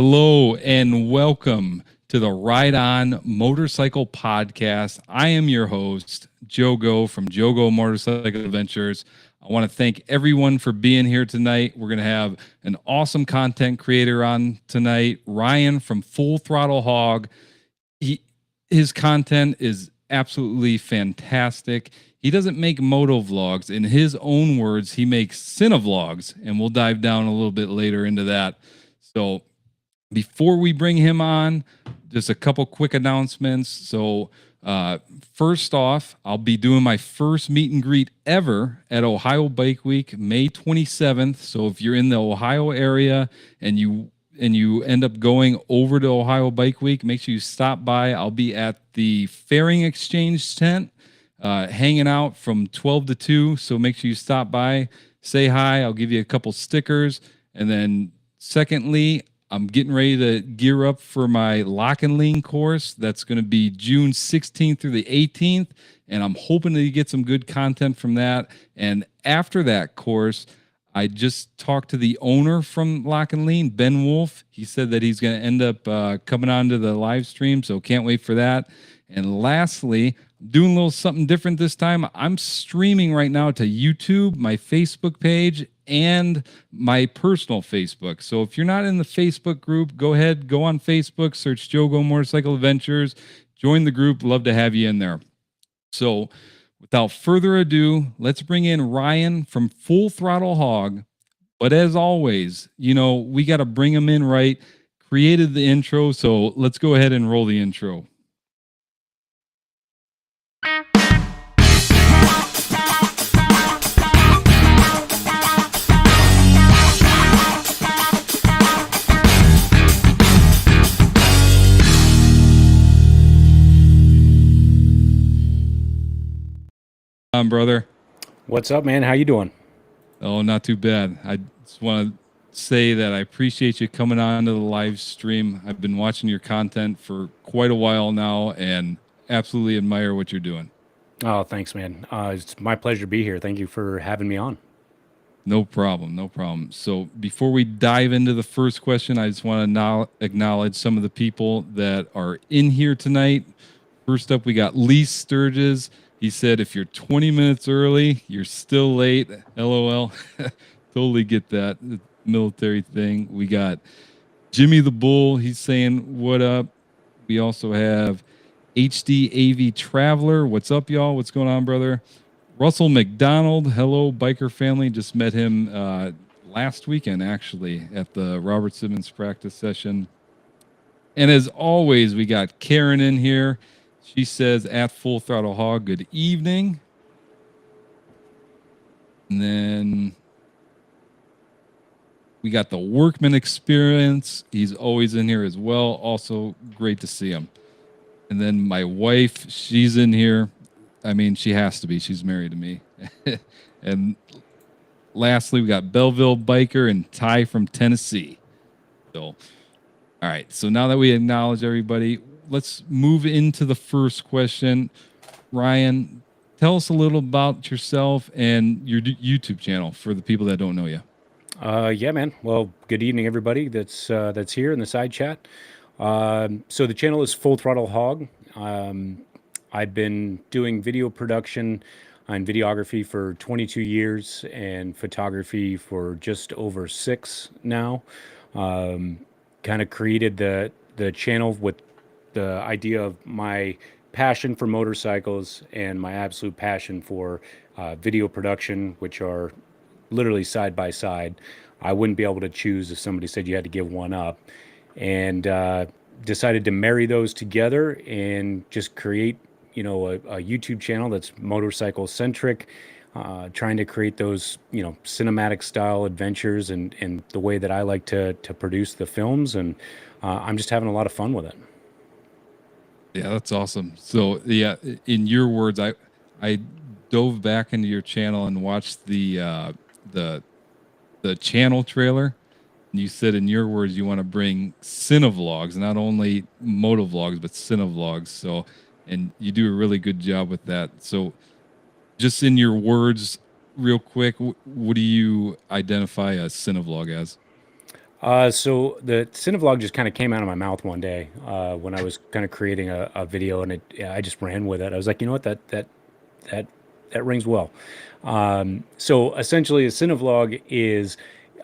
Hello and welcome to the Ride On Motorcycle Podcast. I am your host, Jogo from Jogo Motorcycle Adventures. I want to thank everyone for being here tonight. We're going to have an awesome content creator on tonight, Ryan from Throttle Hog. His content is absolutely fantastic. He doesn't make moto vlogs. In his own words, he makes cinevlogs, and we'll dive down a little bit later into that. So before we bring him on, just a couple quick announcements. So first off, I'll be doing my first meet and greet ever at Ohio Bike Week, May 27th. So if you're in the Ohio area and you end up going over to Ohio Bike Week, make sure you stop by. I'll be at the Fairing Exchange tent, hanging out from 12 to 2. So make sure you stop by, say hi. I'll give you a couple stickers. And then secondly, I'm getting ready to gear up for my lock and lean course. That's going to be June 16th through the 18th. And I'm hoping to get some good content from that. And after that course, I just talked to the owner from Lock and Lean, Ben Wolf. He said that he's going to end up coming on to the live stream. So can't wait for that. And lastly, doing a little something different this time. I'm streaming right now to YouTube, my Facebook page, and my personal Facebook. So if you're not in the Facebook group, go ahead, go on Facebook, search Jogo Motorcycle Adventures, join the group. Love to have you in there. So without further ado, let's bring in Ryan from Throttle Hog. But as always, we got to bring him in right. Created the intro, so let's go ahead and roll the intro. Brother. What's up, man? How you doing? Oh, not too bad. I just want to say that I appreciate you coming on to the live stream. I've been watching your content for quite a while now and absolutely admire what you're doing. Oh, thanks, man. It's my pleasure to be here. Thank you for having me on. No problem. No problem. So before we dive into the first question, I just want to acknowledge some of the people that are in here tonight. First up, we got Lee Sturges. He said, if you're 20 minutes early, you're still late. LOL. Totally get that military thing. We got Jimmy the Bull. He's saying, what up? We also have HD AV Traveler. What's up, y'all? What's going on, brother? Russell McDonald. Hello, biker family. Just met him last weekend, actually, at the Robert Simmons practice session. And as always, we got Karen in here. She says, at Throttle Hog, good evening. And then we got the Workman Experience. He's always in here as well. Also, great to see him. And then my wife, she's in here. I mean, she has to be. She's married to me. And lastly, we got Belleville Biker and Ty from Tennessee. So, all right. So now that we acknowledge everybody, let's move into the first question. Ryan, tell us a little about yourself and your YouTube channel for the people that don't know you. Yeah, man. Well, good evening, everybody that's here in the side chat. So the channel is Throttle Hog. I've been doing video production and videography for 22 years and photography for just over 6 now. Kind of created the channel with the idea of my passion for motorcycles and my absolute passion for video production, which are literally side by side. I wouldn't be able to choose if somebody said you had to give one up, and decided to marry those together and just create, a YouTube channel that's motorcycle centric, trying to create those, cinematic style adventures and the way that I like to produce the films. And I'm just having a lot of fun with it. Yeah, that's awesome. So yeah, in your words, I dove back into your channel and watched the channel trailer. And you said in your words you want to bring cinevlogs, not only moto vlogs but cinevlogs. So, and you do a really good job with that. So, just in your words, real quick, what do you identify a cinevlog as? So the Cinevlog just kind of came out of my mouth one day when I was kind of creating a video, and yeah, I just ran with it. I was like, you know what, that that rings well. So essentially, a Cinevlog is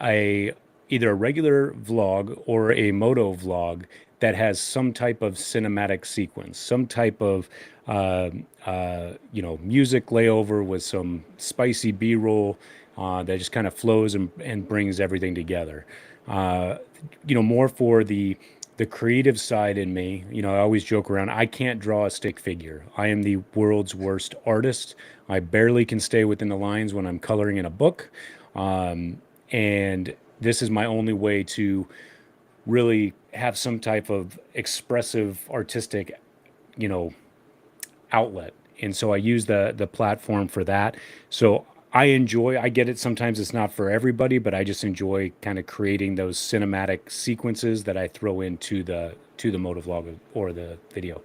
a either a regular vlog or a moto vlog that has some type of cinematic sequence, some type of music layover with some spicy B-roll that just kind of flows and brings everything together. Uh, more for the creative side in me. I always joke around. I can't draw a stick figure. I am the world's worst artist. I barely can stay within the lines when I'm coloring in a book. And this is my only way to really have some type of expressive artistic, you know, outlet. And so I use the platform for that. So I get it. Sometimes it's not for everybody, but I just enjoy kind of creating those cinematic sequences that I throw into the motovlog or the video.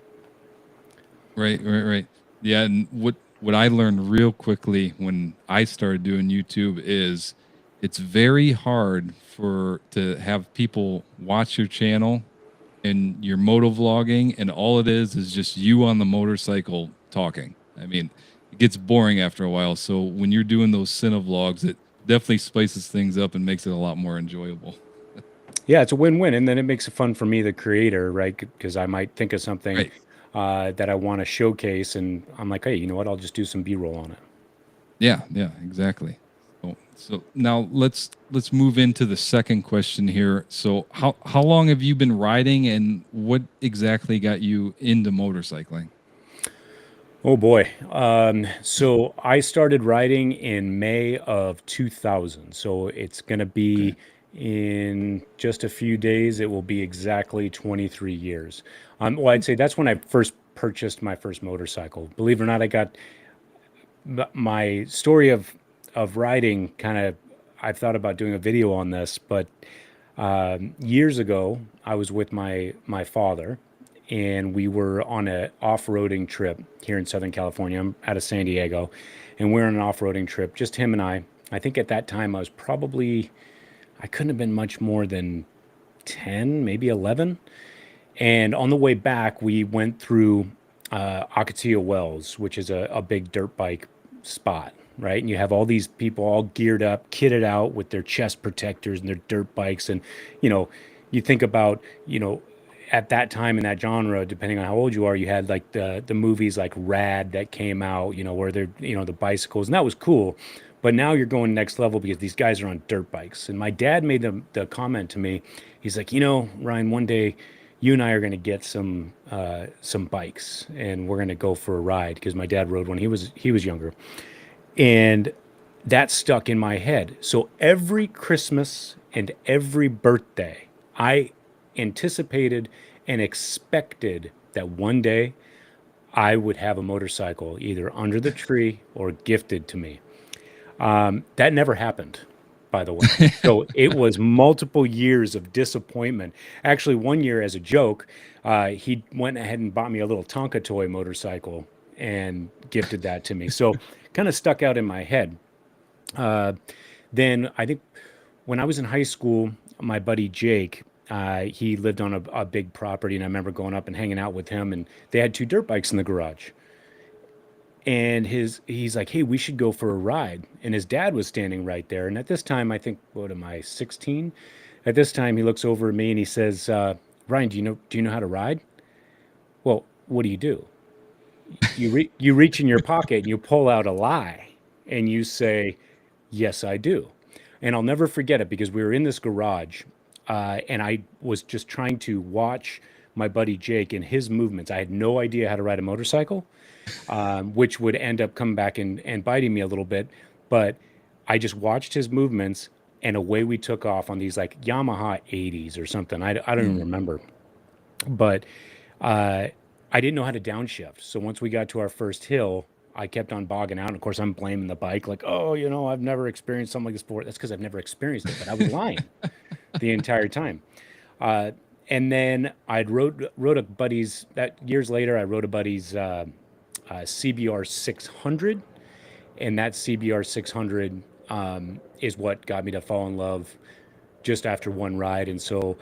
Right. Yeah, and what I learned real quickly when I started doing YouTube is it's very hard for to have people watch your channel and you're moto vlogging and all it is just you on the motorcycle talking. I mean, it gets boring after a while. So when you're doing those cine vlogs, it definitely spices things up and makes it a lot more enjoyable. Yeah, it's a win-win, and then it makes it fun for me, the creator, right? Because I might think of something Right. that I want to showcase, and I'm like, hey, you know what? I'll just do some B-roll on it. Yeah, exactly. So now let's move into the second question here. So how long have you been riding and what exactly got you into motorcycling? Oh boy. So I started riding in May of 2000. So it's going to Okay. be in just a few days. It will be exactly 23 years. Well, I'd say that's when I first purchased my first motorcycle. Believe it or not, I got my story of riding kind of. I've thought about doing a video on this, but years ago, I was with my father, and we were on a off-roading trip here in Southern California. I'm out of San Diego, and we're on an off-roading trip, just him and I. I think at that time I couldn't have been much more than 10, maybe 11. And on the way back, we went through Ocotillo Wells, which is a big dirt bike spot, right? And you have all these people all geared up, kitted out with their chest protectors and their dirt bikes. And, you know, you think about, at that time in that genre, depending on how old you are, you had like the movies like Rad that came out, where they're, the bicycles, and that was cool. But now you're going next level because these guys are on dirt bikes. And my dad made the comment to me. He's like, Ryan, one day you and I are going to get some bikes and we're going to go for a ride because my dad rode when he was younger. And that stuck in my head. So every Christmas and every birthday, I anticipated and expected that one day I would have a motorcycle either under the tree or gifted to me. That never happened, by the way. So it was multiple years of disappointment. Actually, one year, as a joke, he went ahead and bought me a little Tonka toy motorcycle and gifted that to me. So kind of stuck out in my head. Uh, then I think when I was in high school, my buddy Jake, he lived on a big property, and I remember going up and hanging out with him, and they had two dirt bikes in the garage. And he's like, hey, we should go for a ride. And his dad was standing right there. And at this time, I think, what am I, 16? At this time, he looks over at me and he says, Ryan, do you know how to ride? Well, what do? You reach in your pocket and you pull out a lie and you say, yes, I do. And I'll never forget it because we were in this garage, and I was just trying to watch my buddy Jake and his movements. I had no idea how to ride a motorcycle, which would end up coming back and biting me a little bit. But I just watched his movements, and away we took off on these like Yamaha 80s or something. I don't even Mm. remember. But uh, I didn't know how to downshift. So once we got to our first hill, I kept on bogging out. And of course, I'm blaming the bike, like, oh, I've never experienced something like this before. That's because I've never experienced it, but I was lying the entire time. Uh, and then I'd wrote a buddy's that years later. I wrote a buddy's CBR 600, and that CBR 600 is what got me to fall in love just after one ride. And so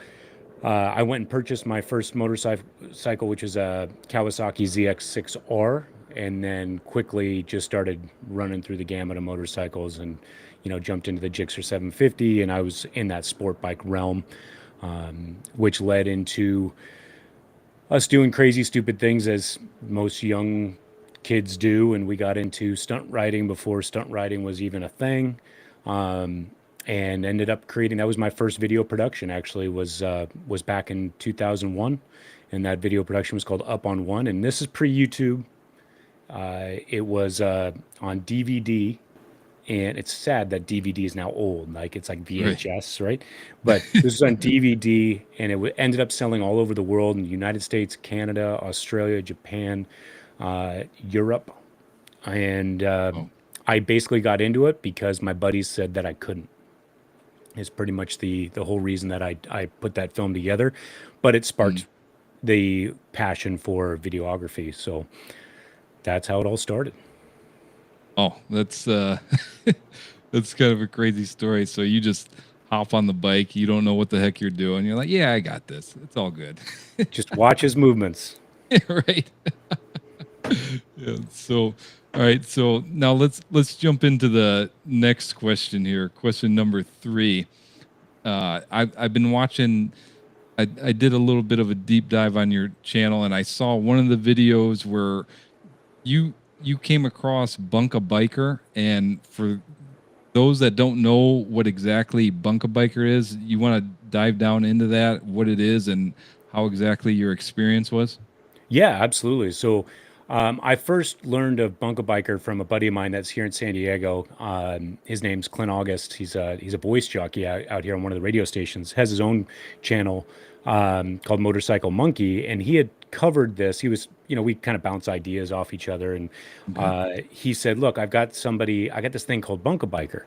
I went and purchased my first motorcycle, which is a Kawasaki ZX6R, and then quickly just started running through the gamut of motorcycles and, jumped into the Gixxer 750, and I was in that sport bike realm, which led into us doing crazy, stupid things as most young kids do. And we got into stunt riding before stunt riding was even a thing. And ended up creating, that was my first video production actually, was back in 2001. And that video production was called Up on One. And this is pre-YouTube. It was on DVD. And it's sad that DVD is now old, like it's like VHS, right? But this was on DVD, and it ended up selling all over the world in the United States, Canada, Australia, Japan, Europe. And Oh. I basically got into it because my buddies said that I couldn't. Is pretty much the whole reason that I put that film together, but it Mm. sparked the passion for videography. So that's how it all started. Oh, that's that's kind of a crazy story. So you just hop on the bike, you don't know what the heck you're doing. You're like, yeah, I got this. It's all good. Just watch his movements. Right. Yeah. So, all right. So now let's jump into the next question here. Question number 3. I've been watching. I did a little bit of a deep dive on your channel, and I saw one of the videos where you came across Bunk A Biker, and for those that don't know what exactly Bunk A Biker is, you want to dive down into that, what it is, and how exactly your experience was. Yeah, absolutely. So I first learned of Bunk A Biker from a buddy of mine that's here in San Diego. His name's Clint August. He's a voice jockey out here on one of the radio stations. Has his own channel called Motorcycle Monkey, and he had covered this. He was, we kind of bounce ideas off each other, and Okay. he said, "Look, I got this thing called Bunk A Biker."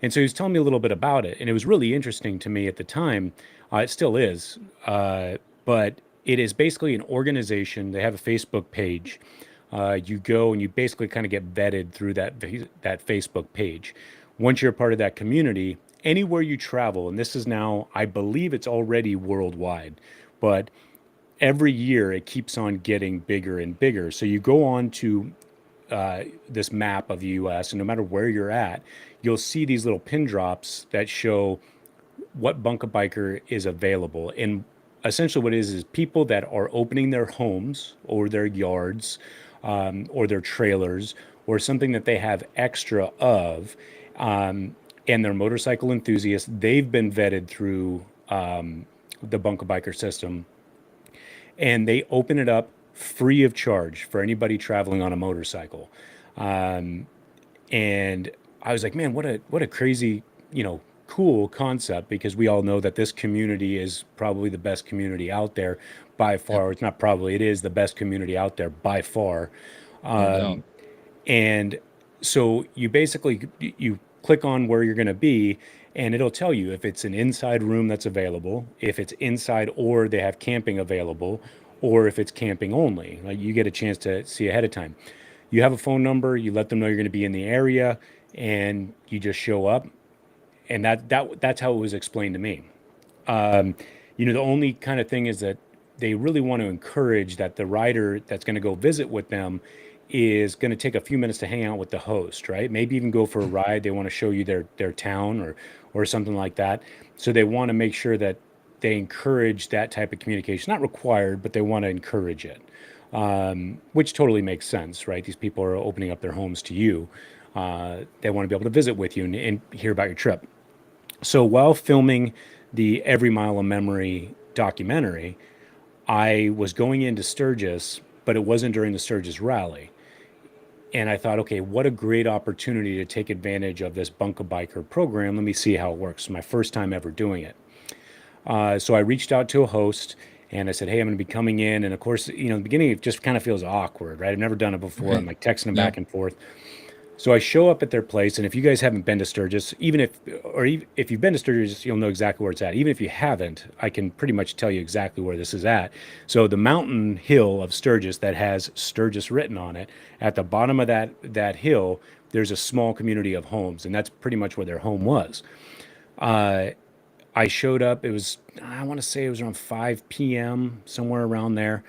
And so he was telling me a little bit about it, and it was really interesting to me at the time. It still is, but it is basically an organization. They have a Facebook page. You go and you basically kind of get vetted through that Facebook page. Once you're a part of that community, anywhere you travel, and this is now, I believe it's already worldwide, but every year it keeps on getting bigger and bigger. So you go on to this map of the US, and no matter where you're at, you'll see these little pin drops that show what Bunk A Biker is available. And essentially, what it is people that are opening their homes or their yards or their trailers or something that they have extra of, and they're motorcycle enthusiasts. They've been vetted through the Bunk A Biker system, and they open it up free of charge for anybody traveling on a motorcycle. Um, and I was like, man, what a crazy, cool concept, because we all know that this community is probably the best community out there by Yep. far. It's not probably, it is the best community out there by far. No doubt. And so you basically you click on where you're going to be, and it'll tell you if it's an inside room that's available, if it's inside or they have camping available, or if it's camping only. Like, you get a chance to see ahead of time. You have a phone number, you let them know you're going to be in the area, and you just show up. And that's how it was explained to me. The only kind of thing is that they really want to encourage that the rider that's going to go visit with them is going to take a few minutes to hang out with the host, right? Maybe even go for a ride. They want to show you their town or something like that. So they want to make sure that they encourage that type of communication. Not required, but they want to encourage it, which totally makes sense, right? These people are opening up their homes to you. They want to be able to visit with you and hear about your trip. So while filming the Every Mile of Memory documentary, I was going into Sturgis, but it wasn't during the Sturgis rally. And I thought, okay, what a great opportunity to take advantage of this Bunk A Biker program. Let me see how it works. My first time ever doing it. So I reached out to a host and I said, hey, I'm going to be coming in. And of course, in the beginning, it just kind of feels awkward, right? I've never done it before. I'm Right. like texting them Yep. back and forth. So I show up at their place, and if you guys haven't been to Sturgis, if you've been to Sturgis, you'll know exactly where it's at. Even if you haven't, I can pretty much tell you exactly where this is at. So the mountain hill of Sturgis that has Sturgis written on it, at the bottom of that hill, there's a small community of homes, and that's pretty much where their home was. I showed up. It was, I want to say it was around 5 p.m., somewhere around there.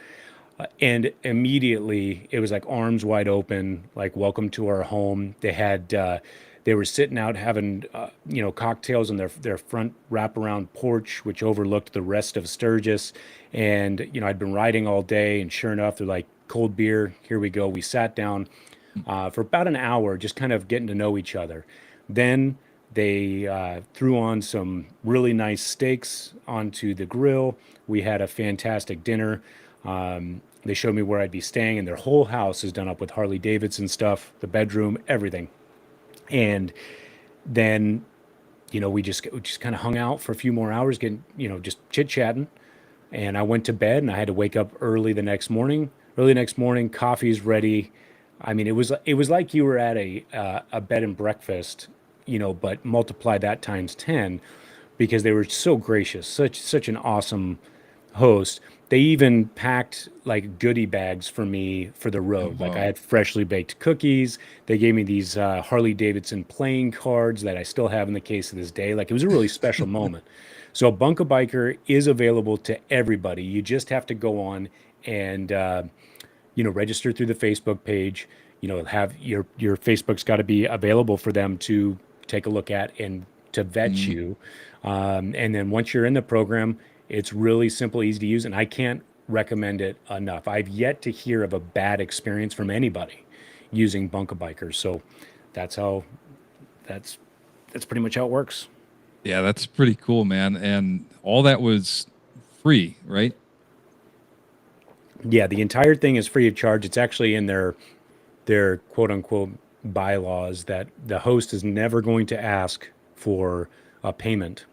And immediately it was like arms wide open, like welcome to our home. They were sitting out having, cocktails on their front wraparound porch, which overlooked the rest of Sturgis. And, I'd been riding all day, and sure enough, they're like, cold beer, here we go. We sat down for about an hour, just kind of getting to know each other. Then they threw on some really nice steaks onto the grill. We had a fantastic dinner. They showed me where I'd be staying, and their whole house is done up with Harley Davidson stuff, the bedroom, everything. And then, we just kind of hung out for a few more hours, getting, just chit chatting. And I went to bed, and I had to wake up early the next morning. Early next morning, coffee's ready. I mean, it was like you were at a bed and breakfast, but multiply that times 10, because they were so gracious, such an awesome host. They even packed like goodie bags for me for the Oh, road. Like I wow. had freshly baked cookies. They gave me these Harley Davidson playing cards that I still have in the case to this day. Like it was a really special moment. So Bunk A Biker is available to everybody. You just have to go on and register through the Facebook page. Have your Facebook's got to be available for them to take a look at and to vet Mm, you. And then once you're in the program, it's really simple, easy to use, and I can't recommend it enough. I've yet to hear of a bad experience from anybody using Bunk A Biker. So that's how that's that's pretty much how it works. yeah, that's pretty cool, man. And all that was free, right? Yeah, the entire thing is free of charge. It's actually in their quote unquote bylaws that the host is never going to ask for a payment.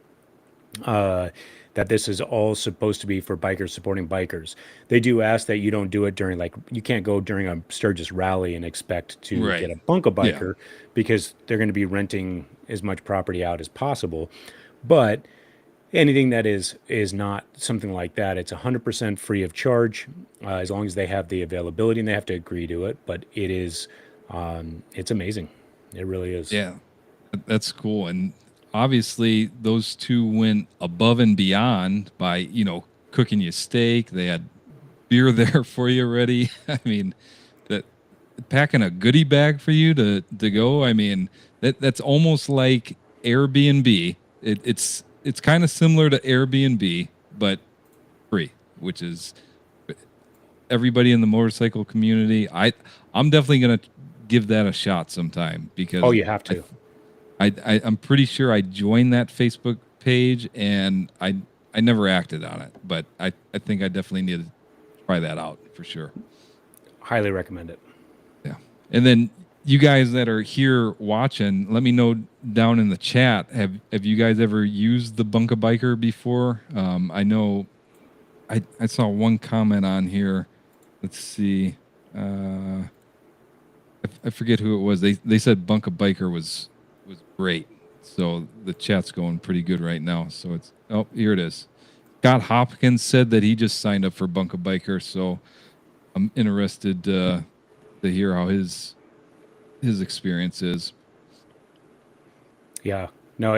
Uh, that this is all supposed to be for bikers supporting bikers. They do ask that you don't do it during, like, you can't go during a Sturgis rally and expect to get Right. a Bunko Yeah. biker, because they're going to be renting as much property out as possible. But anything that is not something like that, it's 100% free of charge, as long as they have the availability, and they have to agree to it. But it's amazing. It really is. Yeah. That's cool. And obviously those two went above and beyond by, cooking you steak. They had beer there for you already. I mean, that packing a goodie bag for you to go. I mean, that's almost like Airbnb. It's kind of similar to Airbnb, but free, which is everybody in the motorcycle community. I'm definitely gonna give that a shot sometime Oh, because you have to. I'm pretty sure I joined that Facebook page and I never acted on it, but I think I definitely need to try that out for sure. Highly recommend it. Yeah. And then you guys that are here watching, let me know down in the chat. Have you guys ever used the Bunka Biker before? I know I saw one comment on here. Let's see. I forget who it was. They said Bunka Biker was great. So the chat's going pretty good right now. So it's here it is. Scott Hopkins said that he just signed up for Bunka Biker. So I'm interested to hear how his experience is. Yeah. No,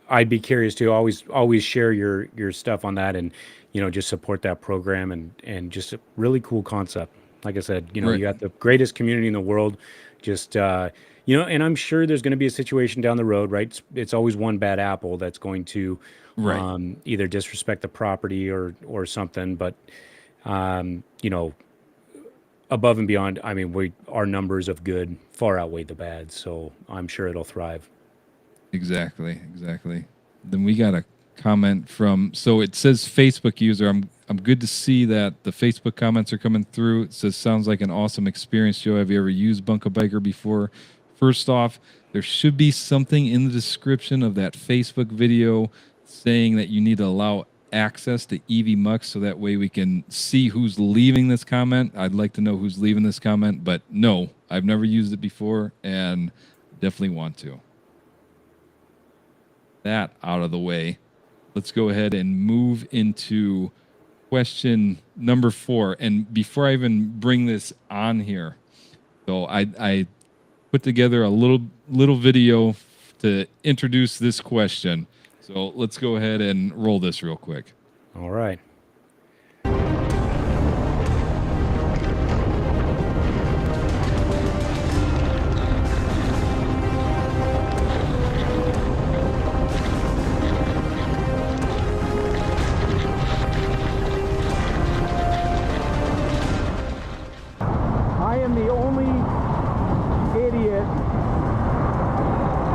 I'd be curious to always share your stuff on that, and just support that program, and just a really cool concept. Like I said, Right. you got the greatest community in the world. Just and I'm sure there's going to be a situation down the road, right? It's always one bad apple that's going to Right. either disrespect the property or something. But above and beyond, I mean, our numbers of good far outweigh the bad, so I'm sure it'll thrive. Exactly. Then we got a comment from, so it says Facebook user. I'm good to see that the Facebook comments are coming through. It says sounds like an awesome experience, Joe. Have you ever used Bunka Biker before? First off, there should be something in the description of that Facebook video saying that you need to allow access to EV Mux so that way we can see who's leaving this comment. I'd like to know who's leaving this comment, but no, I've never used it before and definitely want to. That out of the way, let's go ahead and move into question number 4. And before I even bring this on here, so I put together a little video to introduce this question. So let's go ahead and roll this real quick. All right. I am the only idiot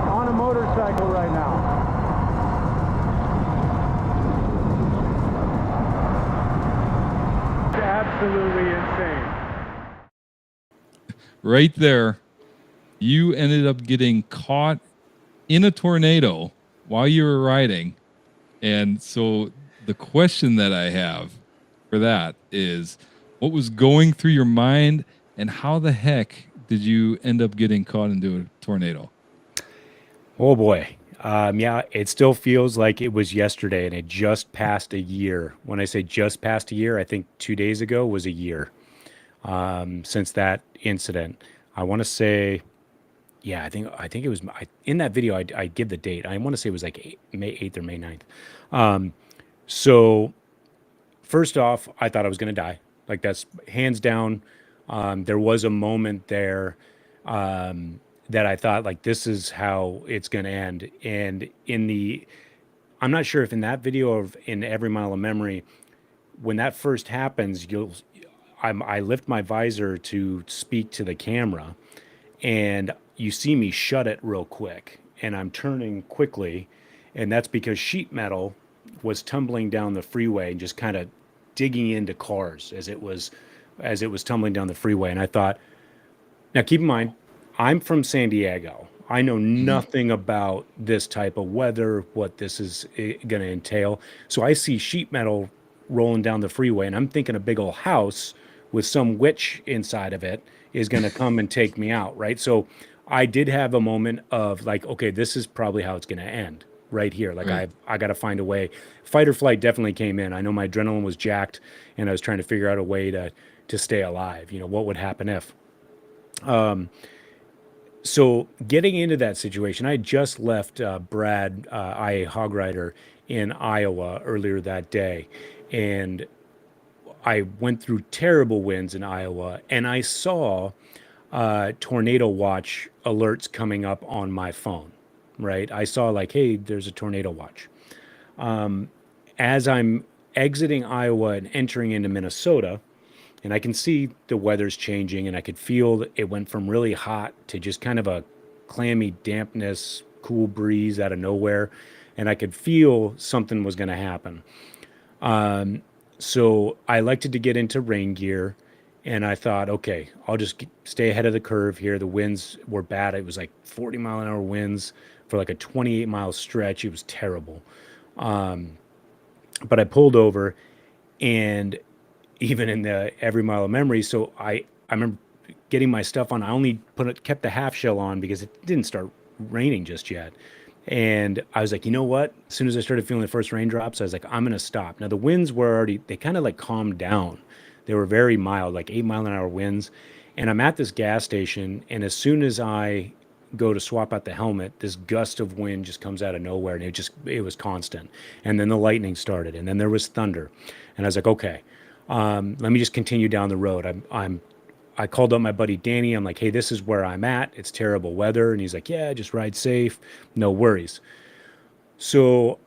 on a motorcycle right now. It's absolutely insane. Right there, you ended up getting caught in a tornado while you were riding. And so the question that I have for that is, what was going through your mind, and how the heck did you end up getting caught into a tornado? Oh boy. Yeah, it still feels like it was yesterday and it just passed a year. When I say just passed a year, I think 2 days ago was a year since that incident. I want to say, yeah, I think it was in that video. I give the date. I want to say it was like May 8th or May 9th. So first off, I thought I was going to die. Like that's hands down. There was a moment there that I thought like this is how it's going to end. And I'm not sure if in that video or in Every Mile of Memory, when that first happens, I lift my visor to speak to the camera, and you see me shut it real quick, and I'm turning quickly, and that's because sheet metal was tumbling down the freeway and just kind of digging into cars as it was tumbling down the freeway. And I thought, now keep in mind, I'm from San Diego. I know nothing about this type of weather, what this is going to entail. So I see sheet metal rolling down the freeway, and I'm thinking a big old house with some witch inside of it is going to come and take me out, right? So I did have a moment of like, okay, this is probably how it's going to end right here. Like Right. I got to find a way. Fight or flight definitely came in. I know my adrenaline was jacked, and I was trying to figure out a way to stay alive. You know, what would happen if? So getting into that situation, I had just left Brad, IA Hog Rider in Iowa earlier that day, and I went through terrible winds in Iowa, and I saw tornado watch alerts coming up on my phone. Right, I saw like, hey, there's a tornado watch. As I'm exiting Iowa and entering into Minnesota, and I can see the weather's changing, and I could feel it went from really hot to just kind of a clammy dampness, cool breeze out of nowhere, and I could feel something was going to happen. So I elected to get into rain gear, and I thought, okay, I'll just stay ahead of the curve here. The winds were bad. It was like 40-mile-an-hour winds for like a 28-mile stretch. It was terrible. But I pulled over, and even in the Every Mile of Memory, so I remember getting my stuff on. I only kept the half shell on because it didn't start raining just yet. And I was like, you know what? As soon as I started feeling the first raindrops, I was like, I'm gonna stop. Now the winds were already, they kind of like calmed down. They were very mild, like 8-mile-an-hour winds. And I'm at this gas station, and as soon as I go to swap out the helmet, this gust of wind just comes out of nowhere, and it was constant. And then the lightning started, and then there was thunder. And I was like, okay, let me just continue down the road. I called up my buddy Danny. I'm like, hey, this is where I'm at. It's terrible weather. And he's like, yeah, just ride safe. No worries. So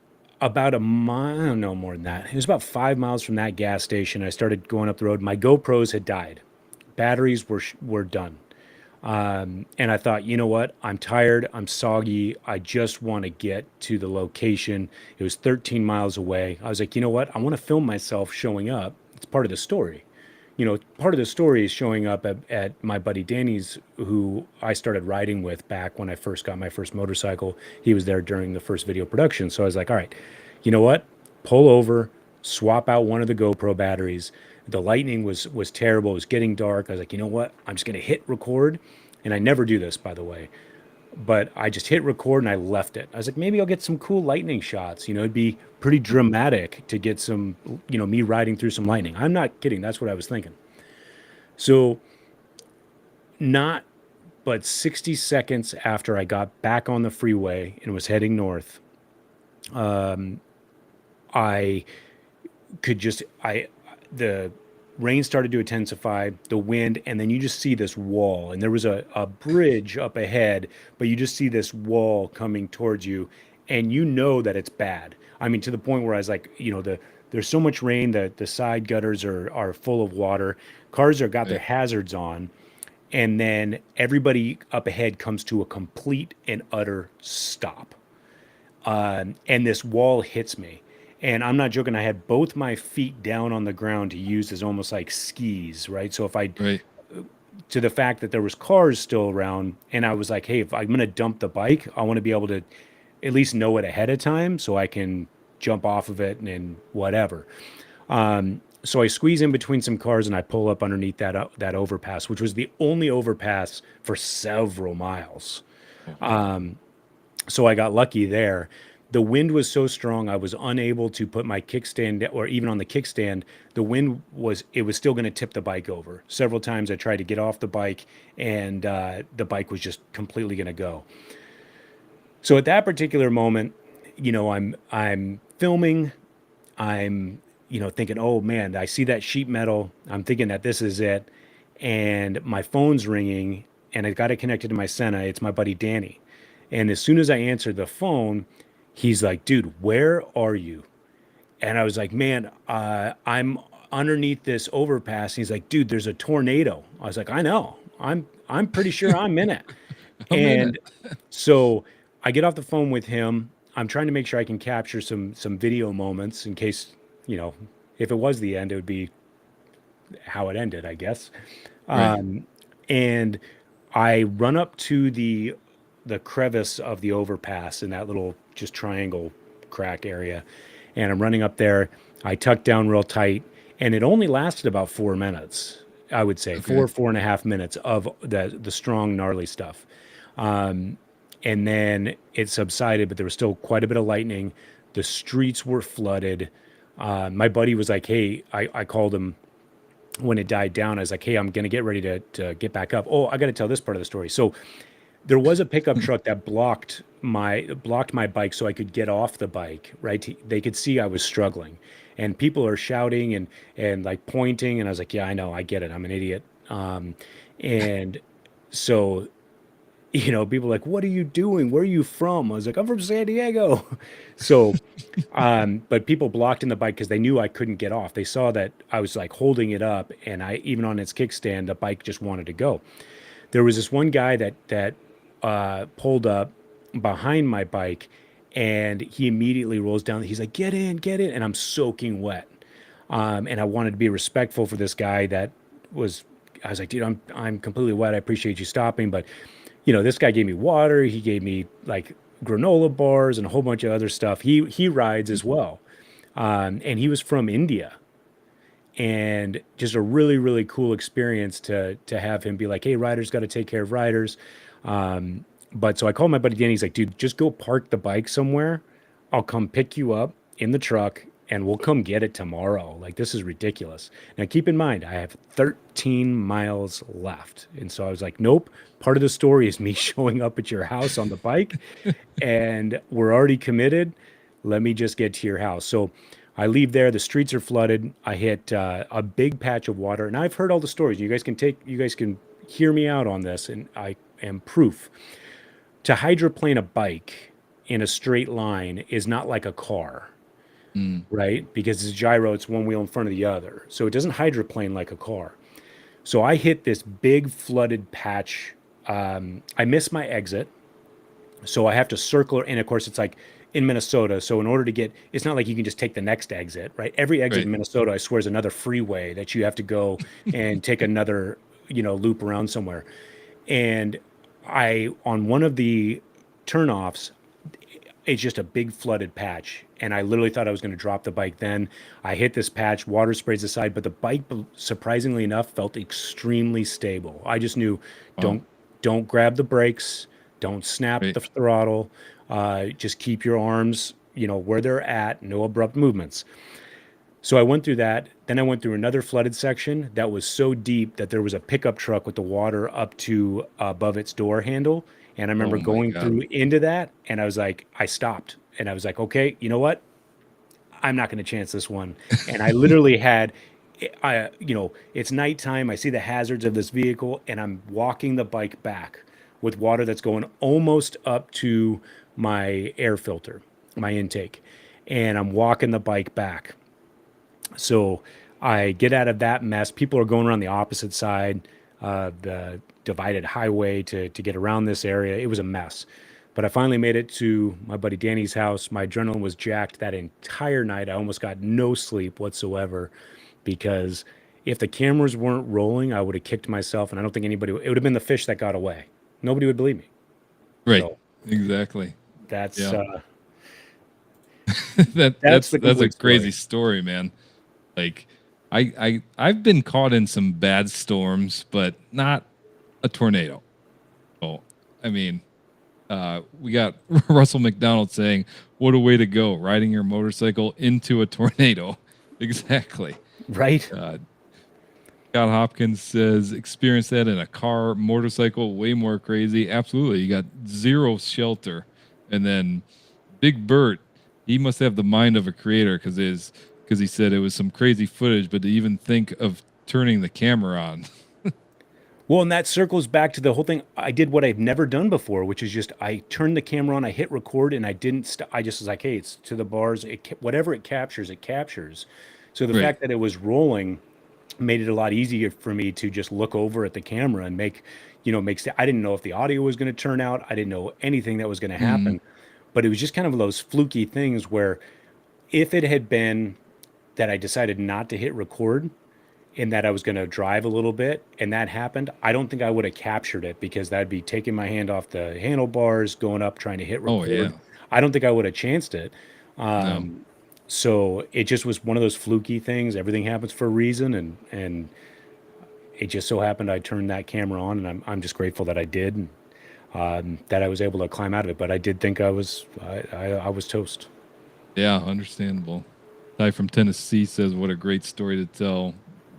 about a mile, no more than that. It was about 5 miles from that gas station. I started going up the road. My GoPros had died. Batteries were done. And I thought, you know what? I'm tired. I'm soggy. I just want to get to the location. It was 13 miles away. I was like, you know what? I want to film myself showing up. It's part of the story. You know, part of the story is showing up at my buddy Danny's, who I started riding with back when I first got my first motorcycle. He was there during the first video production. So I was like, all right, you know what? Pull over, swap out one of the GoPro batteries. The lightning was terrible. It was getting dark. I was like, you know what? I'm just going to hit record. And I never do this, by the way, but I just hit record and I left it. I was like, maybe I'll get some cool lightning shots. You know, it'd be pretty dramatic to get some, you know, me riding through some lightning. I'm not kidding. That's what I was thinking. So, not but 60 seconds after I got back on the freeway and was heading north, I could just, the rain started to intensify, the wind, and then you just see this wall. And there was a bridge up ahead, but you just see this wall coming towards you, and you know that it's bad. I mean, to the point where I was like, there's so much rain that the side gutters are full of water. Cars are got their hazards on. And then everybody up ahead comes to a complete and utter stop. And this wall hits me. And I'm not joking. I had both my feet down on the ground to use as almost like skis, right? So if I, Right. to the fact that there was cars still around, and I was like, hey, if I'm going to dump the bike, I want to be able to at least know it ahead of time so I can jump off of it and whatever. So I squeeze in between some cars and I pull up underneath that overpass, which was the only overpass for several miles. So I got lucky there. The wind was so strong, I was unable to put my kickstand, or even on the kickstand, it was still going to tip the bike over. Several times I tried to get off the bike, and the bike was just completely going to go. So at that particular moment, I'm filming, I'm, thinking, oh man, I see that sheet metal. I'm thinking that this is it. And my phone's ringing, and I got it connected to my Senna. It's my buddy Danny. And as soon as I answered the phone, he's like, dude, where are you? And I was like, man, I'm underneath this overpass. And he's like, dude, there's a tornado. I was like, I know. I'm pretty sure I'm in it. And so I get off the phone with him. I'm trying to make sure I can capture some video moments in case, if it was the end, it would be how it ended, I guess. Right. And I run up to the crevice of the overpass in that little just triangle crack area. And I'm running up there. I tuck down real tight, and it only lasted about 4 minutes, I would say. Okay. 4.5 minutes of the strong, gnarly stuff. And then it subsided, but there was still quite a bit of lightning. The streets were flooded. My buddy was like, hey, I called him when it died down. I was like, hey, I'm going to get ready to get back up. Oh, I got to tell this part of the story. So there was a pickup truck that blocked my bike so I could get off the bike, right? They could see I was struggling, and people are shouting and like pointing. And I was like, yeah, I know, I get it. I'm an idiot. And so, people are like, what are you doing? Where are you from? I was like, I'm from San Diego. So, but people blocked in the bike because they knew I couldn't get off. They saw that I was like holding it up, and even on its kickstand, the bike just wanted to go. There was this one guy that pulled up behind my bike, and he immediately rolls down. He's like, get in, and I'm soaking wet. And I wanted to be respectful for this guy I was like, dude, I'm completely wet. I appreciate you stopping, but this guy gave me water. He gave me like granola bars and a whole bunch of other stuff. He rides as well. And he was from India, and just a really, really cool experience to have him be like, hey, riders got to take care of riders. But so I called my buddy Danny. He's like, dude, just go park the bike somewhere. I'll come pick you up in the truck, and we'll come get it tomorrow. Like, this is ridiculous. Now, keep in mind, I have 13 miles left. And so I was like, nope. Part of the story is me showing up at your house on the bike, and we're already committed. Let me just get to your house. So I leave there. The streets are flooded. I hit a big patch of water, and I've heard all the stories. You guys can hear me out on this, and I am proof. To hydroplane a bike in a straight line is not like a car, right? Because it's a gyro, it's one wheel in front of the other. So it doesn't hydroplane like a car. So I hit this big flooded patch. I missed my exit. So I have to circle, and of course it's like in Minnesota. So in order to get, it's not like you can just take the next exit, right? Every exit in Minnesota, I swear, is another freeway that you have to go and take another, loop around somewhere. And on one of the turnoffs, it's just a big flooded patch. And I literally thought I was going to drop the bike then. I hit this patch, water sprays aside, but the bike, surprisingly enough, felt extremely stable. I just knew, don't grab the brakes, don't snap the throttle, just keep your arms, where they're at, no abrupt movements. So I went through that. Then I went through another flooded section that was so deep that there was a pickup truck with the water up to above its door handle. And I remember going through into that, and I was like, I stopped. and I was like, okay, you know what? I'm not going to chance this one. And I literally had, it's nighttime. I see the hazards of this vehicle, and I'm walking the bike back with water that's going almost up to my air filter, my intake. And I'm walking the bike back. So I get out of that mess. People are going around the opposite side, the divided highway to get around this area. It was a mess. But I finally made it to my buddy Danny's house. My adrenaline was jacked that entire night. I almost got no sleep whatsoever because if the cameras weren't rolling, I would have kicked myself. And I don't think anybody, it would have been the fish that got away. Nobody would believe me. Right. So Exactly. that's, Yeah. that's that's the a complete crazy story. story, man. Like I've been caught in some bad storms, but not a tornado. Oh, I mean, we got Russell McDonald saying, "What a way to go, riding your motorcycle into a tornado." Exactly. Right? Scott Hopkins says, "Experience that in a car, motorcycle, way more crazy." Absolutely, you got zero shelter, and then Big Bert, he must have the mind of a creator because he said it was some crazy footage, but to even think of turning the camera on. Well, and that circles back to the whole thing. I did what I've never done before, which is just I turned the camera on, I hit record, and I didn't. I just was like, "Hey, it's to the bars. Whatever it captures, it captures." So the Right. fact that it was rolling made it a lot easier for me to just look over at the camera and I didn't know if the audio was going to turn out. I didn't know anything that was going to Mhm. happen, but it was just kind of those fluky things where if it had been that I decided not to hit record and that I was going to drive a little bit and that happened, I don't think I would have captured it because that'd be taking my hand off the handlebars, going up, trying to hit Oh record. yeah. I don't think I would have chanced it. No. So it just was one of those fluky things. Everything happens for a reason, and it just so happened I turned that camera on, and I'm just grateful that I did, and that I was able to climb out of it. But I did think I was toast. Yeah, understandable. Ty from Tennessee says, "What a great story to tell."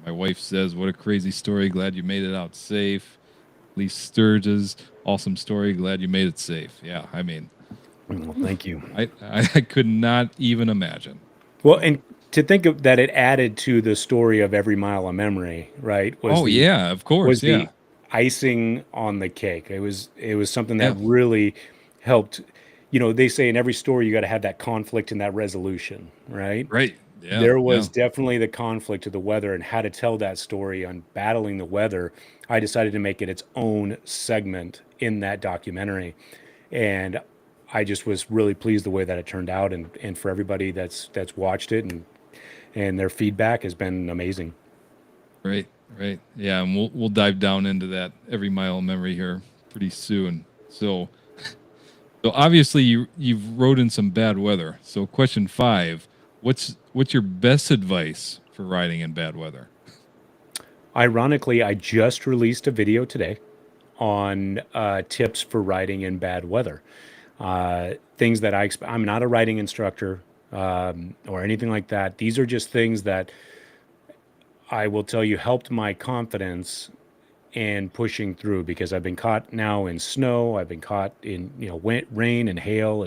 My wife says, "What a crazy story. Glad you made it out safe." Lee Sturges, "Awesome story. Glad you made it safe." Yeah, I mean, Well, thank you. I could not even imagine. Well, and to think of that, it added to the story of Every Mile of Memory, right? Oh yeah, of course. Was Yeah, the icing on the cake. It was something that yeah, really helped. They say in every story you got to have that conflict and that resolution, right? right. Yeah, There yeah. was definitely the conflict of the weather and how to tell that story on battling the weather. I decided to make it its own segment in that documentary, and I just was really pleased the way that it turned out, and for everybody that's watched it and their feedback has been amazing. Right, right. Yeah, and we'll dive down into that every mile of memory here pretty soon. So obviously you've rode in some bad weather. So question 5, what's your best advice for riding in bad weather? Ironically, I just released a video today on tips for riding in bad weather. Things that I'm not a riding instructor or anything like that. These are just things that I will tell you helped my confidence in pushing through because I've been caught now in snow. I've been caught in rain and hail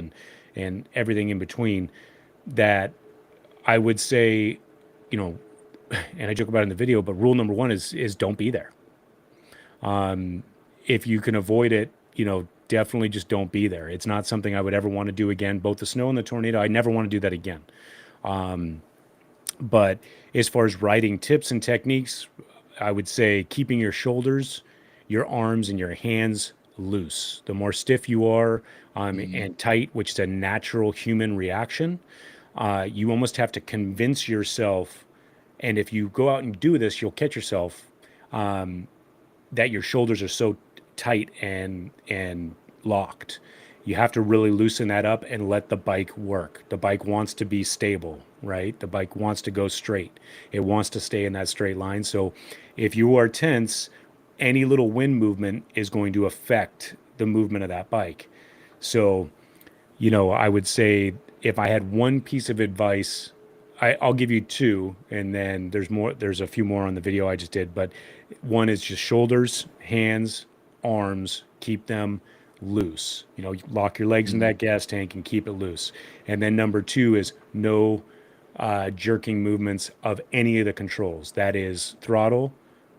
and everything in between. That I would say, you know, and I joke about it in the video, but rule number one is don't be there. If you can avoid it, definitely just don't be there. It's not something I would ever want to do again. Both the snow and the tornado, I never want to do that again. But as far as riding tips and techniques, I would say keeping your shoulders, your arms, and your hands loose. The more stiff you are Mm, and tight, which is a natural human reaction, you almost have to convince yourself. And if you go out and do this, you'll catch yourself that your shoulders are so tight and locked. You have to really loosen that up and let the bike work. The bike wants to be stable, right? The bike wants to go straight. It wants to stay in that straight line. So if you are tense, any little wind movement is going to affect the movement of that bike. So, I would say if I had one piece of advice, I'll give you two, and then there's more. There's a few more on the video I just did, but one is just shoulders, hands, arms. Keep them loose. Lock your legs in that gas tank and keep it loose. And then number 2 is no jerking movements of any of the controls. That is throttle,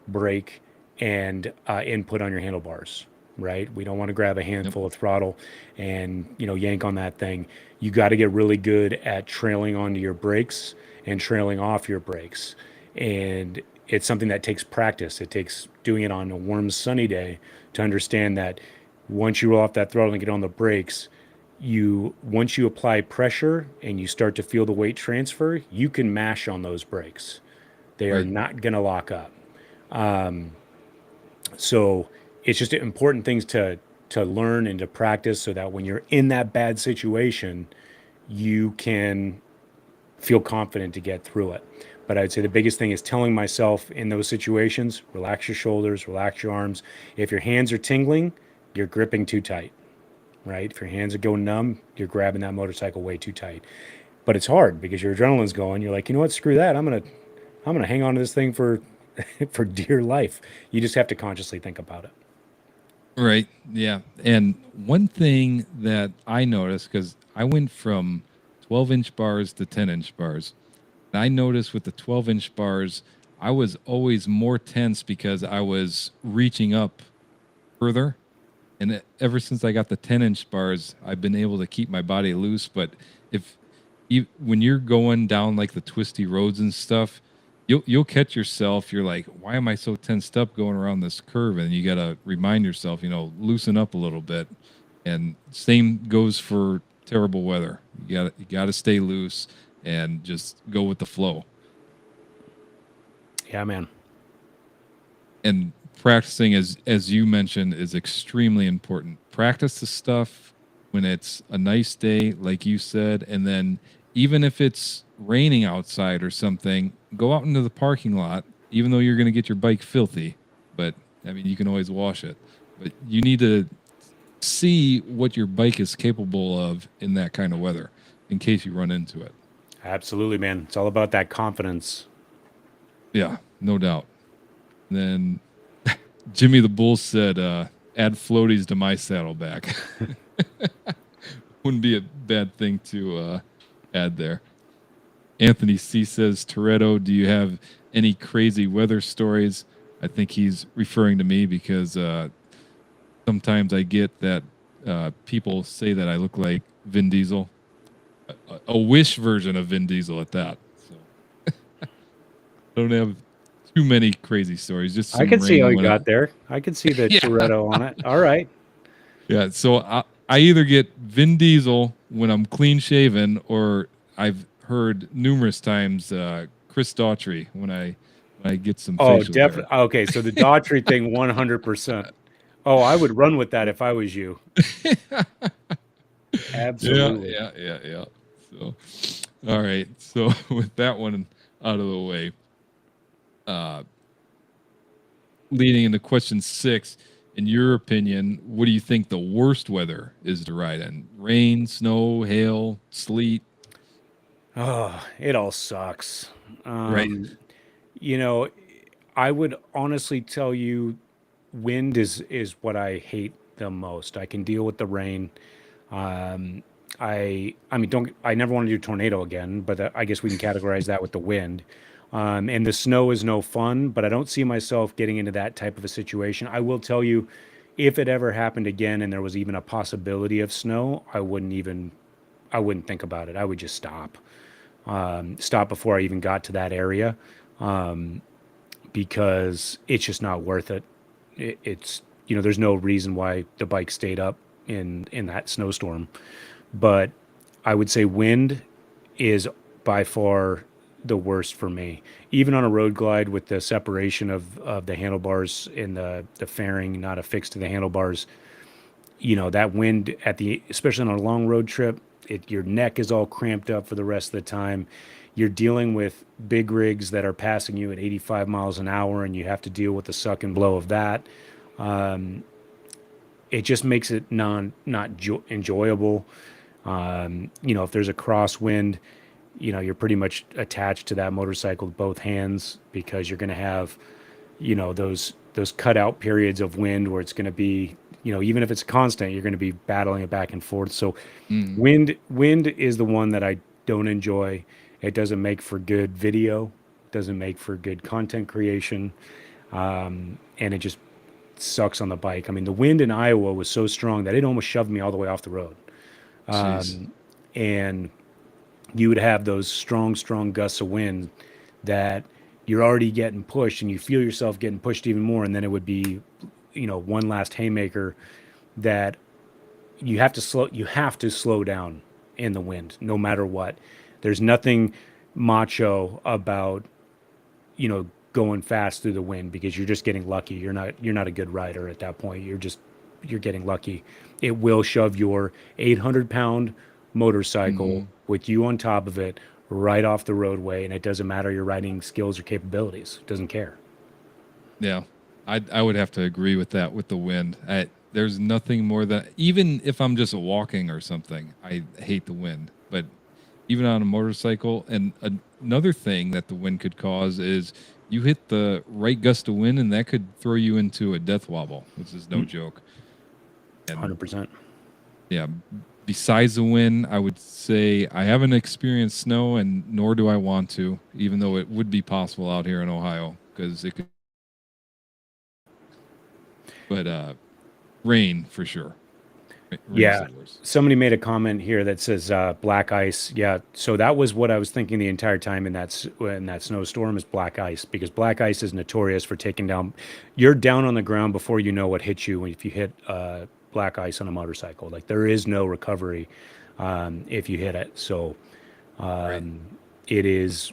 brake, and input on your handlebars, right? We don't want to grab a handful of throttle and, yank on that thing. You got to get really good at trailing onto your brakes and trailing off your brakes. And it's something that takes practice. It takes doing it on a warm, sunny day to understand that once you roll off that throttle and get on the brakes, once you apply pressure and you start to feel the weight transfer, you can mash on those brakes. They are not going to lock up. So it's just important things to learn and to practice so that when you're in that bad situation, you can feel confident to get through it. But I'd say the biggest thing is telling myself in those situations, relax your shoulders, relax your arms. If your hands are tingling, you're gripping too tight, right? If your hands are going numb, you're grabbing that motorcycle way too tight. But it's hard because your adrenaline's going. You're like, you know what? Screw that. I'm gonna hang on to this thing for for dear life. You just have to consciously think about it. Right. Yeah. And one thing that I noticed, because I went from 12-inch bars to 10-inch bars, and I noticed with the 12-inch bars, I was always more tense because I was reaching up further. And ever since I got the 10-inch bars, I've been able to keep my body loose. But when you're going down like the twisty roads and stuff, you'll catch yourself. You're like, why am I so tensed up going around this curve? And you got to remind yourself, loosen up a little bit. And same goes for terrible weather. You got to stay loose and just go with the flow. Yeah, man. And practicing, as you mentioned, is extremely important. Practice the stuff when it's a nice day, like you said, and then even if it's raining outside or something, go out into the parking lot, even though you're going to get your bike filthy. But, I mean, you can always wash it. But you need to see what your bike is capable of in that kind of weather in case you run into it. Absolutely, man. It's all about that confidence. Yeah, no doubt. And then Jimmy the Bull said, add floaties to my saddlebag. Wouldn't be a bad thing to add there. Anthony C says, Toretto, do you have any crazy weather stories? I think he's referring to me because sometimes I get that people say that I look like Vin Diesel. A Wish version of Vin Diesel at that. So I don't have too many crazy stories. Just I can see how you got there. I can see the Toretto on it. All right. Yeah. So I either get Vin Diesel when I'm clean shaven, or I've heard numerous times Chris Daughtry when I get some. Oh, definitely. Okay, so the Daughtry thing, 100%. Oh, I would run with that if I was you. Absolutely. Yeah. So, all right. So with that one out of the way, leading into question 6, in your opinion, what do you think the worst weather is to ride in? Rain, snow, hail, sleet? Oh, it all sucks. Right. I would honestly tell you wind is what I hate the most. I can deal with the rain. I never want to do tornado again, but I guess we can categorize that with the wind. And the snow is no fun, but I don't see myself getting into that type of a situation. I will tell you, if it ever happened again and there was even a possibility of snow, I wouldn't think about it. I would just stop before I even got to that area, because it's just not worth it. It's there's no reason why the bike stayed up in that snowstorm. But I would say wind is by far the worst for me. Even on a road glide with the separation of the handlebars and the fairing not affixed to the handlebars, that wind especially on a long road trip, your neck is all cramped up for the rest of the time. You're dealing with big rigs that are passing you at 85 miles an hour, and you have to deal with the suck and blow of that. It just makes it not enjoyable. If there's a crosswind, you're pretty much attached to that motorcycle with both hands, because you're going to have, those cutout periods of wind where it's going to be even if it's constant, you're going to be battling it back and forth. So Mm. wind is the one that I don't enjoy. It doesn't make for good video, doesn't make for good content creation, and it just sucks on the bike. I mean, the wind in Iowa was so strong that it almost shoved me all the way off the road. Jeez. And you would have those strong gusts of wind that you're already getting pushed and you feel yourself getting pushed even more. And then it would be, one last haymaker that you have to slow down in the wind, no matter what. There's nothing macho about, going fast through the wind because you're just getting lucky. You're not a good rider at that point. You're getting lucky. It will shove your 800-pound motorcycle with you on top of it right off the roadway, and it doesn't matter your riding skills or capabilities. It doesn't care. Yeah, I would have to agree with that with the wind. There's nothing more than, even if I'm just walking or something, I hate the wind. But even on a motorcycle, and another thing that the wind could cause is you hit the right gust of wind, and that could throw you into a death wobble, which is no joke. And 100%. yeah, besides the wind, I would say I haven't experienced snow, and nor do I want to, even though it would be possible out here in Ohio, because it could. But rain for sure. Rain's Yeah. the worst. Somebody made a comment here that says black ice. Yeah. So that was what I was thinking the entire time in that snowstorm is black ice, because black ice is notorious for taking down. You're down on the ground before you know what hit you if you hit black ice on a motorcycle. Like, there is no recovery if you hit it. So it is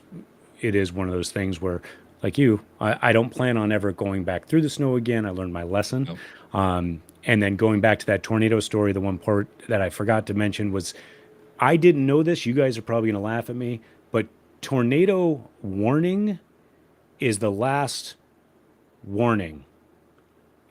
one of those things where, like you, I don't plan on ever going back through the snow again. I learned my lesson. Nope. And then going back to that tornado story, the one part that I forgot to mention was, I didn't know this. You guys are probably going to laugh at me, but tornado warning is the last warning,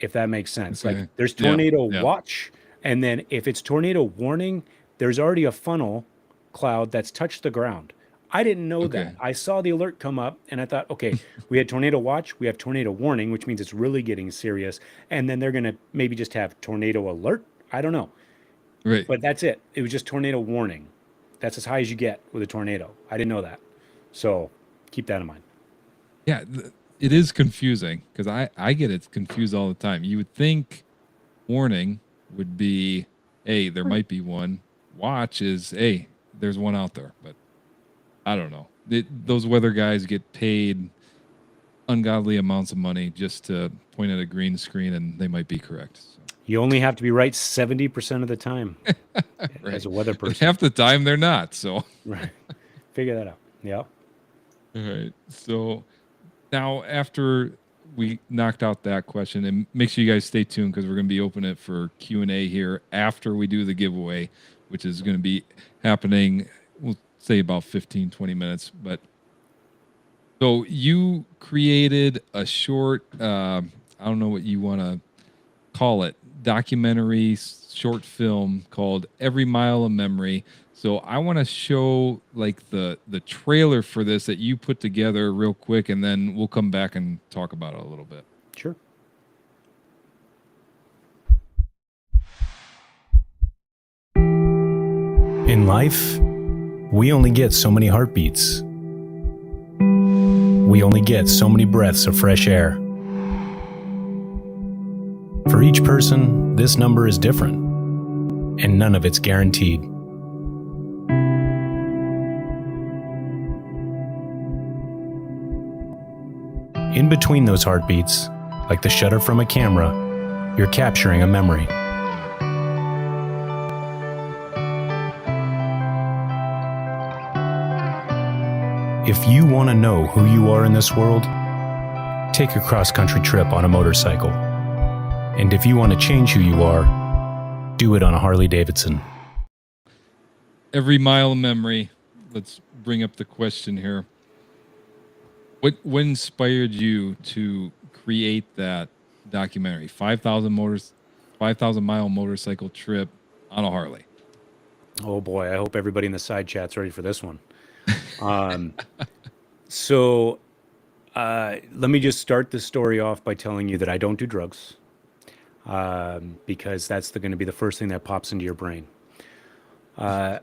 if that makes sense. Okay. Like, there's Yeah, tornado yeah. watch, and then if it's tornado warning, there's already a funnel cloud that's touched the ground. I didn't know Okay. that. I saw the alert come up and I thought, okay, we had tornado watch, we have tornado warning, which means it's really getting serious. And then they're going to maybe just have tornado alert. I don't know. Right. But that's it. It was just tornado warning. That's as high as you get with a tornado. I didn't know that. So keep that in mind. Yeah, it is confusing because I get it confused all the time. You would think warning would be, hey, there might be one. Watch is, hey, there's one out there. But I don't know. Those weather guys get paid ungodly amounts of money just to point at a green screen, and they might be correct. So. You only have to be right 70% of the time Right. as a weather And person. half the time they're not. So. Right. Figure that out. Yeah. All right. So now, after we knocked out that question, and make sure you guys stay tuned because we're going to be opening it for Q&A here after we do the giveaway, which is going to be happening, we'll say about 15, 20 minutes. But so you created a short, I don't know what you want to call it, documentary short film called Every Mile of Memory. So I want to show like the trailer for this that you put together real quick, and then we'll come back and talk about it a little bit. Sure. In life, we only get so many heartbeats. We only get so many breaths of fresh air. For each person, this number is different, and none of it's guaranteed. In between those heartbeats, like the shutter from a camera, you're capturing a memory. If you want to know who you are in this world, take a cross-country trip on a motorcycle. And if you want to change who you are, do it on a Harley Davidson. Every Mile of Memory. Let's bring up the question here. What inspired you to create that documentary? 5,000 mile motorcycle trip on a Harley. Oh boy, I hope everybody in the side chat's ready for this one. So let me just start the story off by telling you that I don't do drugs. because that's going to be the first thing that pops into your brain. So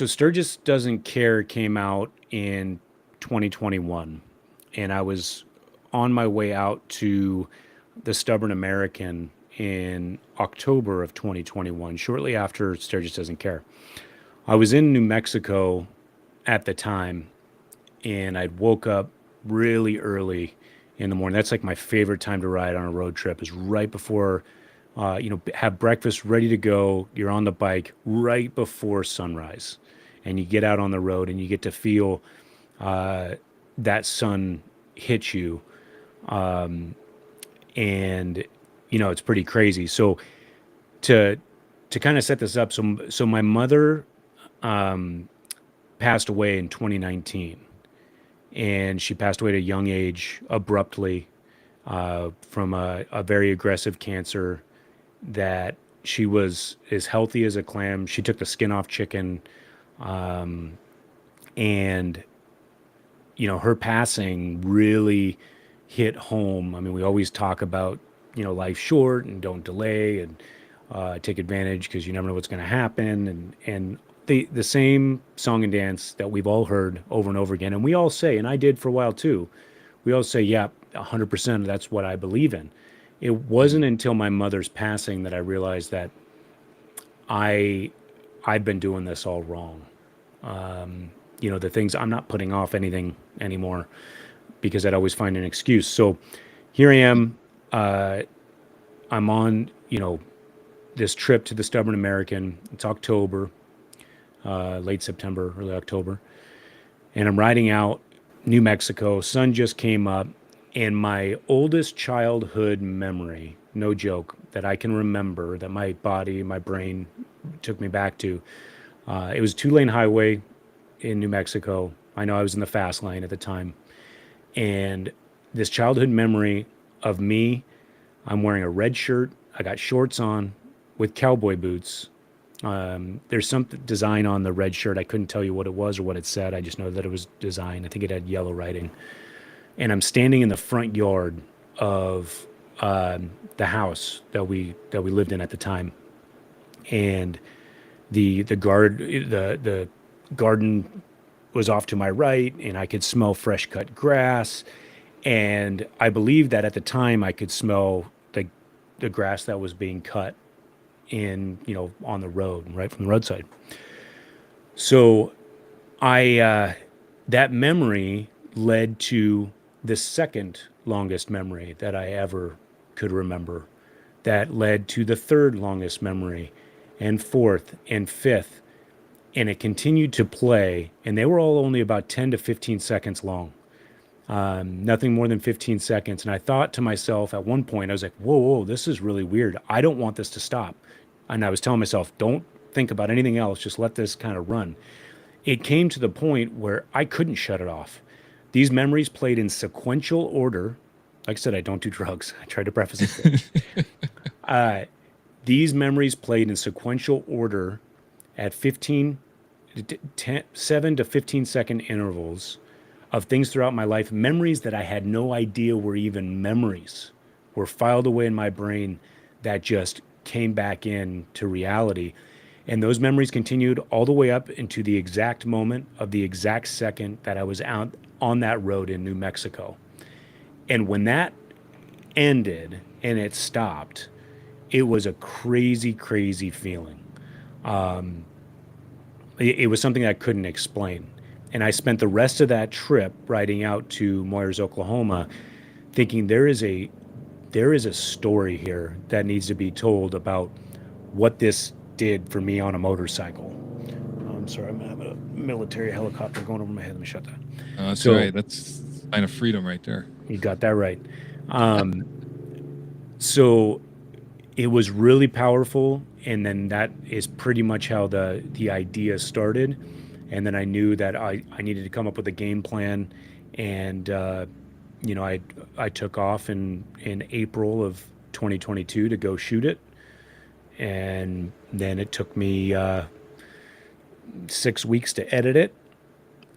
Sturgis Doesn't Care came out in 2021, and I was on my way out to the Stubborn American in October of 2021, shortly after Sturgis Doesn't Care. I was in New Mexico at the time, and I'd woke up really early in the morning. That's like my favorite time to ride on a road trip, is right before, have breakfast ready to go. You're on the bike right before sunrise, and you get out on the road and you get to feel that sun hit you. And it's pretty crazy. So to kind of set this up, so my mother passed away in 2019, and she passed away at a young age, abruptly, from a very aggressive cancer. That she was as healthy as a clam. She took the skin off chicken, and her passing really hit home. I mean, we always talk about life's short and don't delay and take advantage because you never know what's going to happen, and the same song and dance that we've all heard over and over again, and we all say, and I did for a while too, we all say, yeah, 100%, that's what I believe in. It wasn't until my mother's passing that I realized that I've been doing this all wrong. The things, I'm not putting off anything anymore because I'd always find an excuse. So here I am. I'm on, this trip to the Stubborn American. It's October, late September, early October. And I'm riding out New Mexico. Sun just came up. And my oldest childhood memory, no joke, that I can remember, that my body, my brain took me back to, it was a 2-lane highway in New Mexico. I know I was in the fast lane at the time. And this childhood memory of me, I'm wearing a red shirt. I got shorts on with cowboy boots. There's some design on the red shirt. I couldn't tell you what it was or what it said. I just know that it was design. I think it had yellow writing. And I'm standing in the front yard of the house that we lived in at the time, and the garden was off to my right, and I could smell fresh cut grass, and I believe that at the time I could smell the grass that was being cut in on the road, right from the roadside. So that memory led to the second longest memory that I ever could remember. That led to the third longest memory, and fourth and fifth. And it continued to play, and they were all only about 10 to 15 seconds long. Nothing more than 15 seconds. And I thought to myself at one point, I was like, whoa, this is really weird. I don't want this to stop. And I was telling myself, don't think about anything else. Just let this kind of run. It came to the point where I couldn't shut it off. These memories played in sequential order. Like I said, I don't do drugs. I tried to preface it. These memories played in sequential order at 7 to 15 second intervals of things throughout my life. Memories that I had no idea were even memories were filed away in my brain that just came back into reality. And those memories continued all the way up into the exact moment of the exact second that I was out on that road in New Mexico. And when that ended and it stopped, it was a crazy, crazy feeling. It was something I couldn't explain. And I spent the rest of that trip riding out to Moyers, Oklahoma, thinking there is a story here that needs to be told about what this did for me on a motorcycle. I'm sorry, I'm having a military helicopter going over my head. Let me shut that. That's all right. That's a sign of freedom right there. You got that right. So it was really powerful, and then that is pretty much how the idea started. And then I knew that I needed to come up with a game plan, and I took off in April of 2022 to go shoot it, and then it took me 6 weeks to edit it,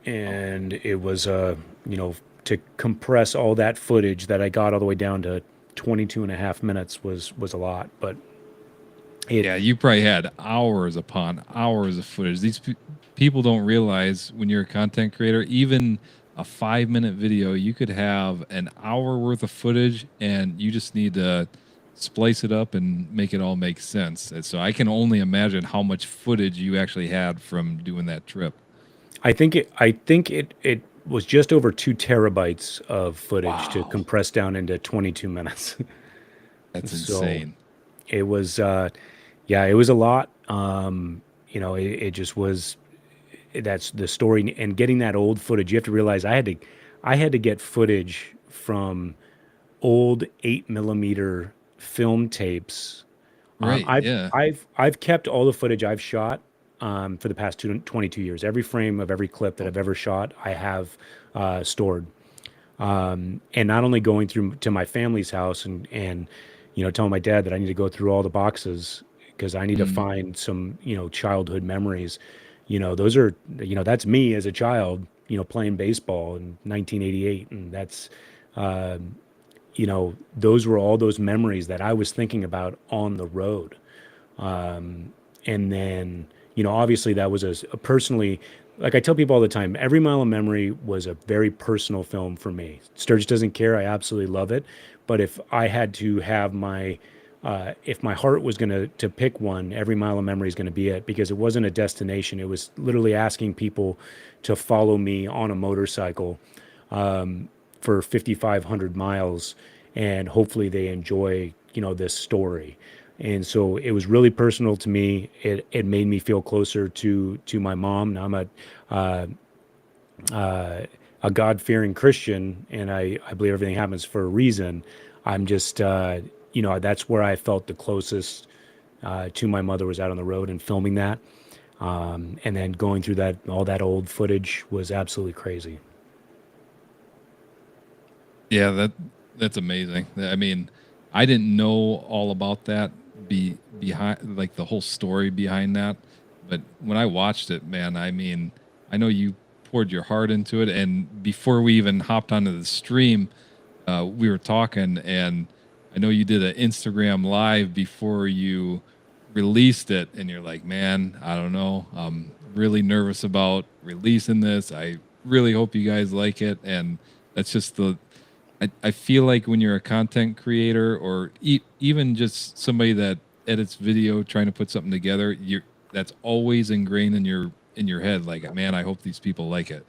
and it was to compress all that footage that I got all the way down to 22 and a half minutes was a lot, but yeah, you probably had hours upon hours of footage. These people don't realize when you're a content creator, even a 5-minute video, you could have an hour worth of footage, and you just need to splice it up and make it all make sense. And so I can only imagine how much footage you actually had from doing that trip. I think it was just over 2 terabytes of footage to Wow. compress down into 22 minutes. That's So insane. it was, yeah, it was a lot. It just was. That's the story, and getting that old footage. You have to realize I had to get footage from old 8 millimeter film tapes. Right. Yeah. I've kept all the footage I've shot for the past 22 years. Every frame of every clip that I've ever shot, I have stored. And not only going through to my family's house and telling my dad that I need to go through all the boxes because I need to find some childhood memories. Those are that's me as a child playing baseball in 1988, and that's those were all those memories that I was thinking about on the road. And then, obviously that was a personally, like I tell people all the time, Every Mile of Memory was a very personal film for me. Sturgis Doesn't Care, I absolutely love it. But if I had to have if my heart was going to pick one, Every Mile of Memory is going to be it, because it wasn't a destination. It was literally asking people to follow me on a motorcycle for 5,500 miles, and hopefully they enjoy, this story. And so it was really personal to me. It made me feel closer to my mom. Now I'm a God-fearing Christian, and I believe everything happens for a reason. I'm just, that's where I felt the closest to my mother, was out on the road and filming that. And then going through all that old footage was absolutely crazy. Yeah, that's amazing. I mean, I didn't know all about that behind, like the whole story behind that, but when I watched it, man, I mean, I know you poured your heart into it, and before we even hopped onto the stream, we were talking, and I know you did an Instagram live before you released it, and you're like, man, I don't know, I'm really nervous about releasing this. I really hope you guys like it. And that's just I feel like when you're a content creator, or even just somebody that edits video, trying to put something together, that's always ingrained in your head. Like, man, I hope these people like it.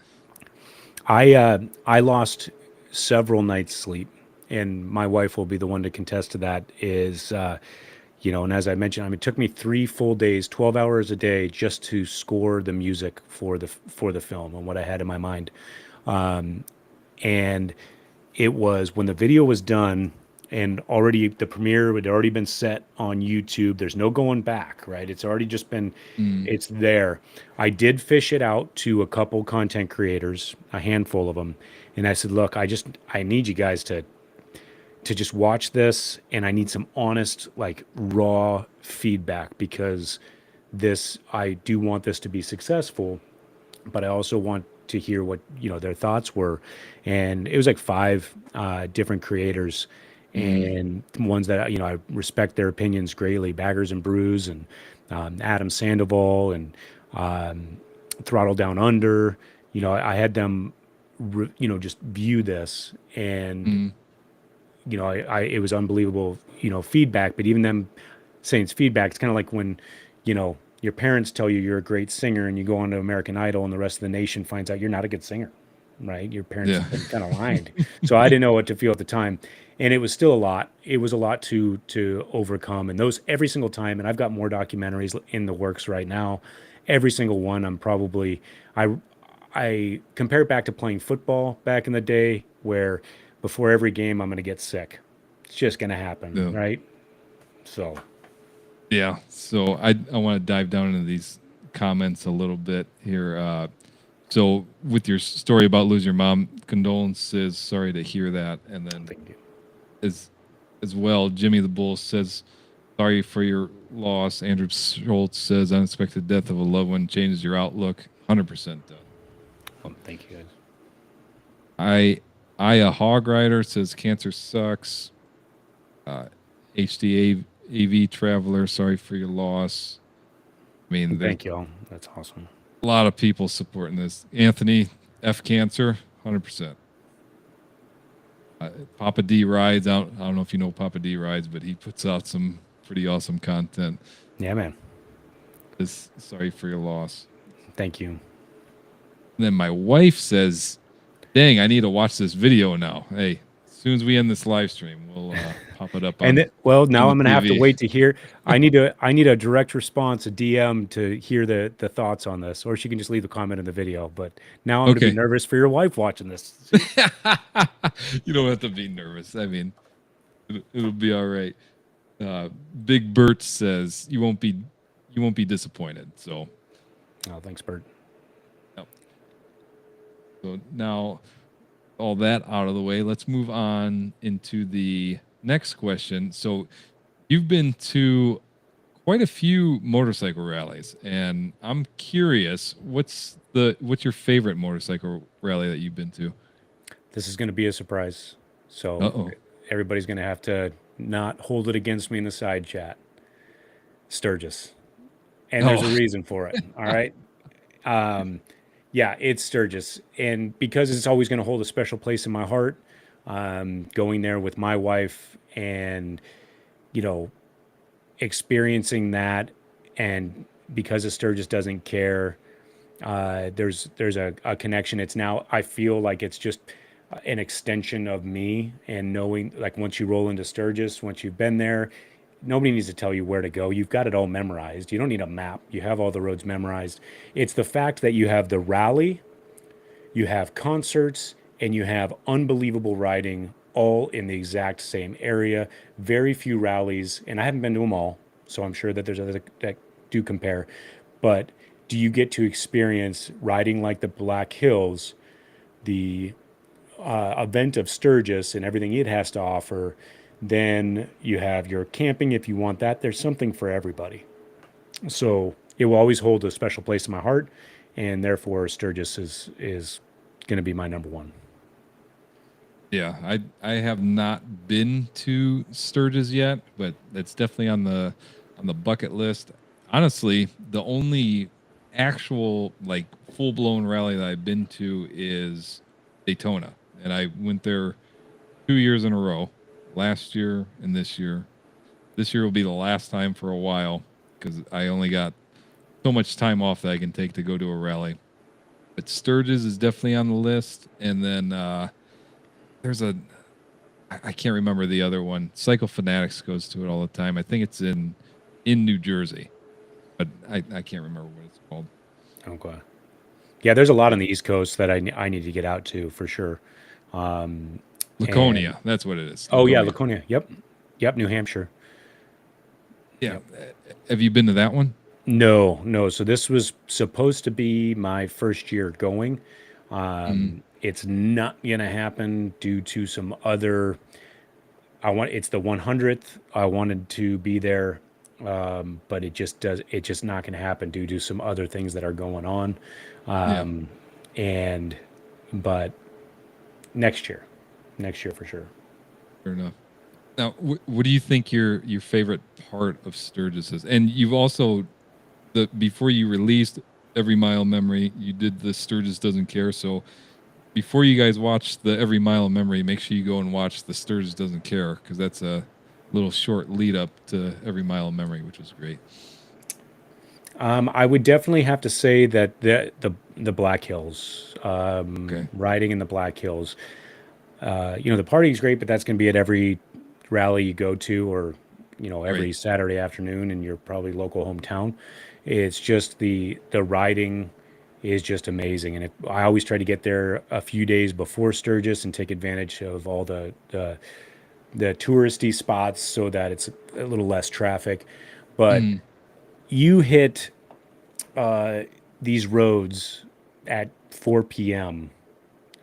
I lost several nights sleep, and my wife will be the one to contest to that. And as I mentioned, I mean, it took me 3 full days, 12 hours a day, just to score the music for the film and what I had in my mind. And it was when the video was done, and already the premiere had already been set on YouTube. There's no going back, right? It's already just been, it's there. I did fish it out to a couple content creators, a handful of them. And I said, look, I need you guys to just watch this, and I need some honest, like, raw feedback, because I do want this to be successful, but I also want to hear what their thoughts were. And it was like 5 different creators, and ones that I respect their opinions greatly: Baggers and Brews, and Adam Sandoval, and Throttle Down Under. I had them just view this, and it was unbelievable feedback. But even them saying it's feedback, it's kind of like when your parents tell you you're a great singer, and you go on to American Idol, and the rest of the nation finds out you're not a good singer, right? Your parents have been kind of lying. So I didn't know what to feel at the time, and it was still a lot. It was a lot to overcome, and those every single time. And I've got more documentaries in the works right now. Every single one, I compare it back to playing football back in the day, where before every game I'm going to get sick. It's just going to happen, right? So. Yeah. So I want to dive down into these comments a little bit here. So with your story about losing your mom, condolences. Sorry to hear that. And then as well, Jimmy the Bull says, sorry for your loss. Andrew Schultz says, unexpected death of a loved one changes your outlook. 100% does. Thank you, guys. I a hog rider says cancer sucks. Uh, HDA AV Traveler, sorry for your loss. I mean, there's Thank you all. That's awesome. a lot of people supporting this. Anthony F Cancer, 100%. Papa D Rides. I don't know if you know Papa D Rides, but he puts out some pretty awesome content. Yeah, man. Sorry for your loss. Thank you. And then my wife says, "Dang, I need to watch this video now." Hey, as soon as we end this live stream, we'll pop it up. And now I'm going to have to TV. wait to hear. I need a direct response, a DM to hear the thoughts on this, or she can just leave a comment in the video. But now I'm going to be nervous for your wife watching this. You don't have to be nervous. I mean, it'll be all right. Big Bert says you won't be disappointed. So, oh, thanks, Bert. yep. So now, all that out of the way, let's move on into the next question. So, you've been to quite a few motorcycle rallies, and I'm curious, what's your favorite motorcycle rally that you've been to? This is going to be a surprise. So everybody's going to have to not hold it against me in the side chat. Sturgis. And there's a reason for it. All right. Yeah, it's Sturgis. And because it's always going to hold a special place in my heart, going there with my wife and, experiencing that. And because of Sturgis doesn't care, there's a connection. It's now, I feel like it's just an extension of me, and knowing, like, once you roll into Sturgis, once you've been there, nobody needs to tell you where to go. You've got it all memorized. You don't need a map. You have all the roads memorized. It's the fact that you have the rally, you have concerts, and you have unbelievable riding all in the exact same area. Very few rallies, and I haven't been to them all, so I'm sure that there's others that do compare. But do you get to experience riding like the Black Hills, the event of Sturgis and everything it has to offer? Then you have your camping if you want that. There's something for everybody. So it will always hold a special place in my heart, and therefore Sturgis is going to be my number one. Yeah, I have not been to Sturgis yet, but it's definitely on the bucket list. Honestly, the only actual, like, full-blown rally that I've been to is Daytona, and I went there 2 years in a row, last year and this year. This year will be the last time for a while because I only got so much time off that I can take to go to a rally. But Sturgis is definitely on the list, and then there's I can't remember the other one. Cycle Fanatics goes to it all the time. I think it's in New Jersey, but I can't remember what it's called. Okay. Yeah, there's a lot on the East Coast that I need to get out to for sure. Laconia, that's what it is. Oh yeah, Laconia. Yep, New Hampshire. Yeah. Yep. Have you been to that one? No. So this was supposed to be my first year going. It's not gonna happen due to some other. It's the 100th. I wanted to be there, but it's just not gonna happen due to some other things that are going on. But next year for sure. Fair enough. Now, what do you think your favorite part of Sturgis is? And you've also, before you released Every Mile Memory, you did the Sturgis Doesn't Care. So before you guys watch the Every Mile Memory, make sure you go and watch the Sturgis Doesn't Care, because that's a little short lead up to Every Mile Memory, which was great. I would definitely have to say that the Black Hills, riding in the Black Hills, the party's great, but that's going to be at every rally you go to, or every Saturday afternoon in your probably local hometown. It's just the riding is just amazing, and I always try to get there a few days before Sturgis and take advantage of all the touristy spots so that it's a little less traffic. But you hit these roads at 4 p.m.,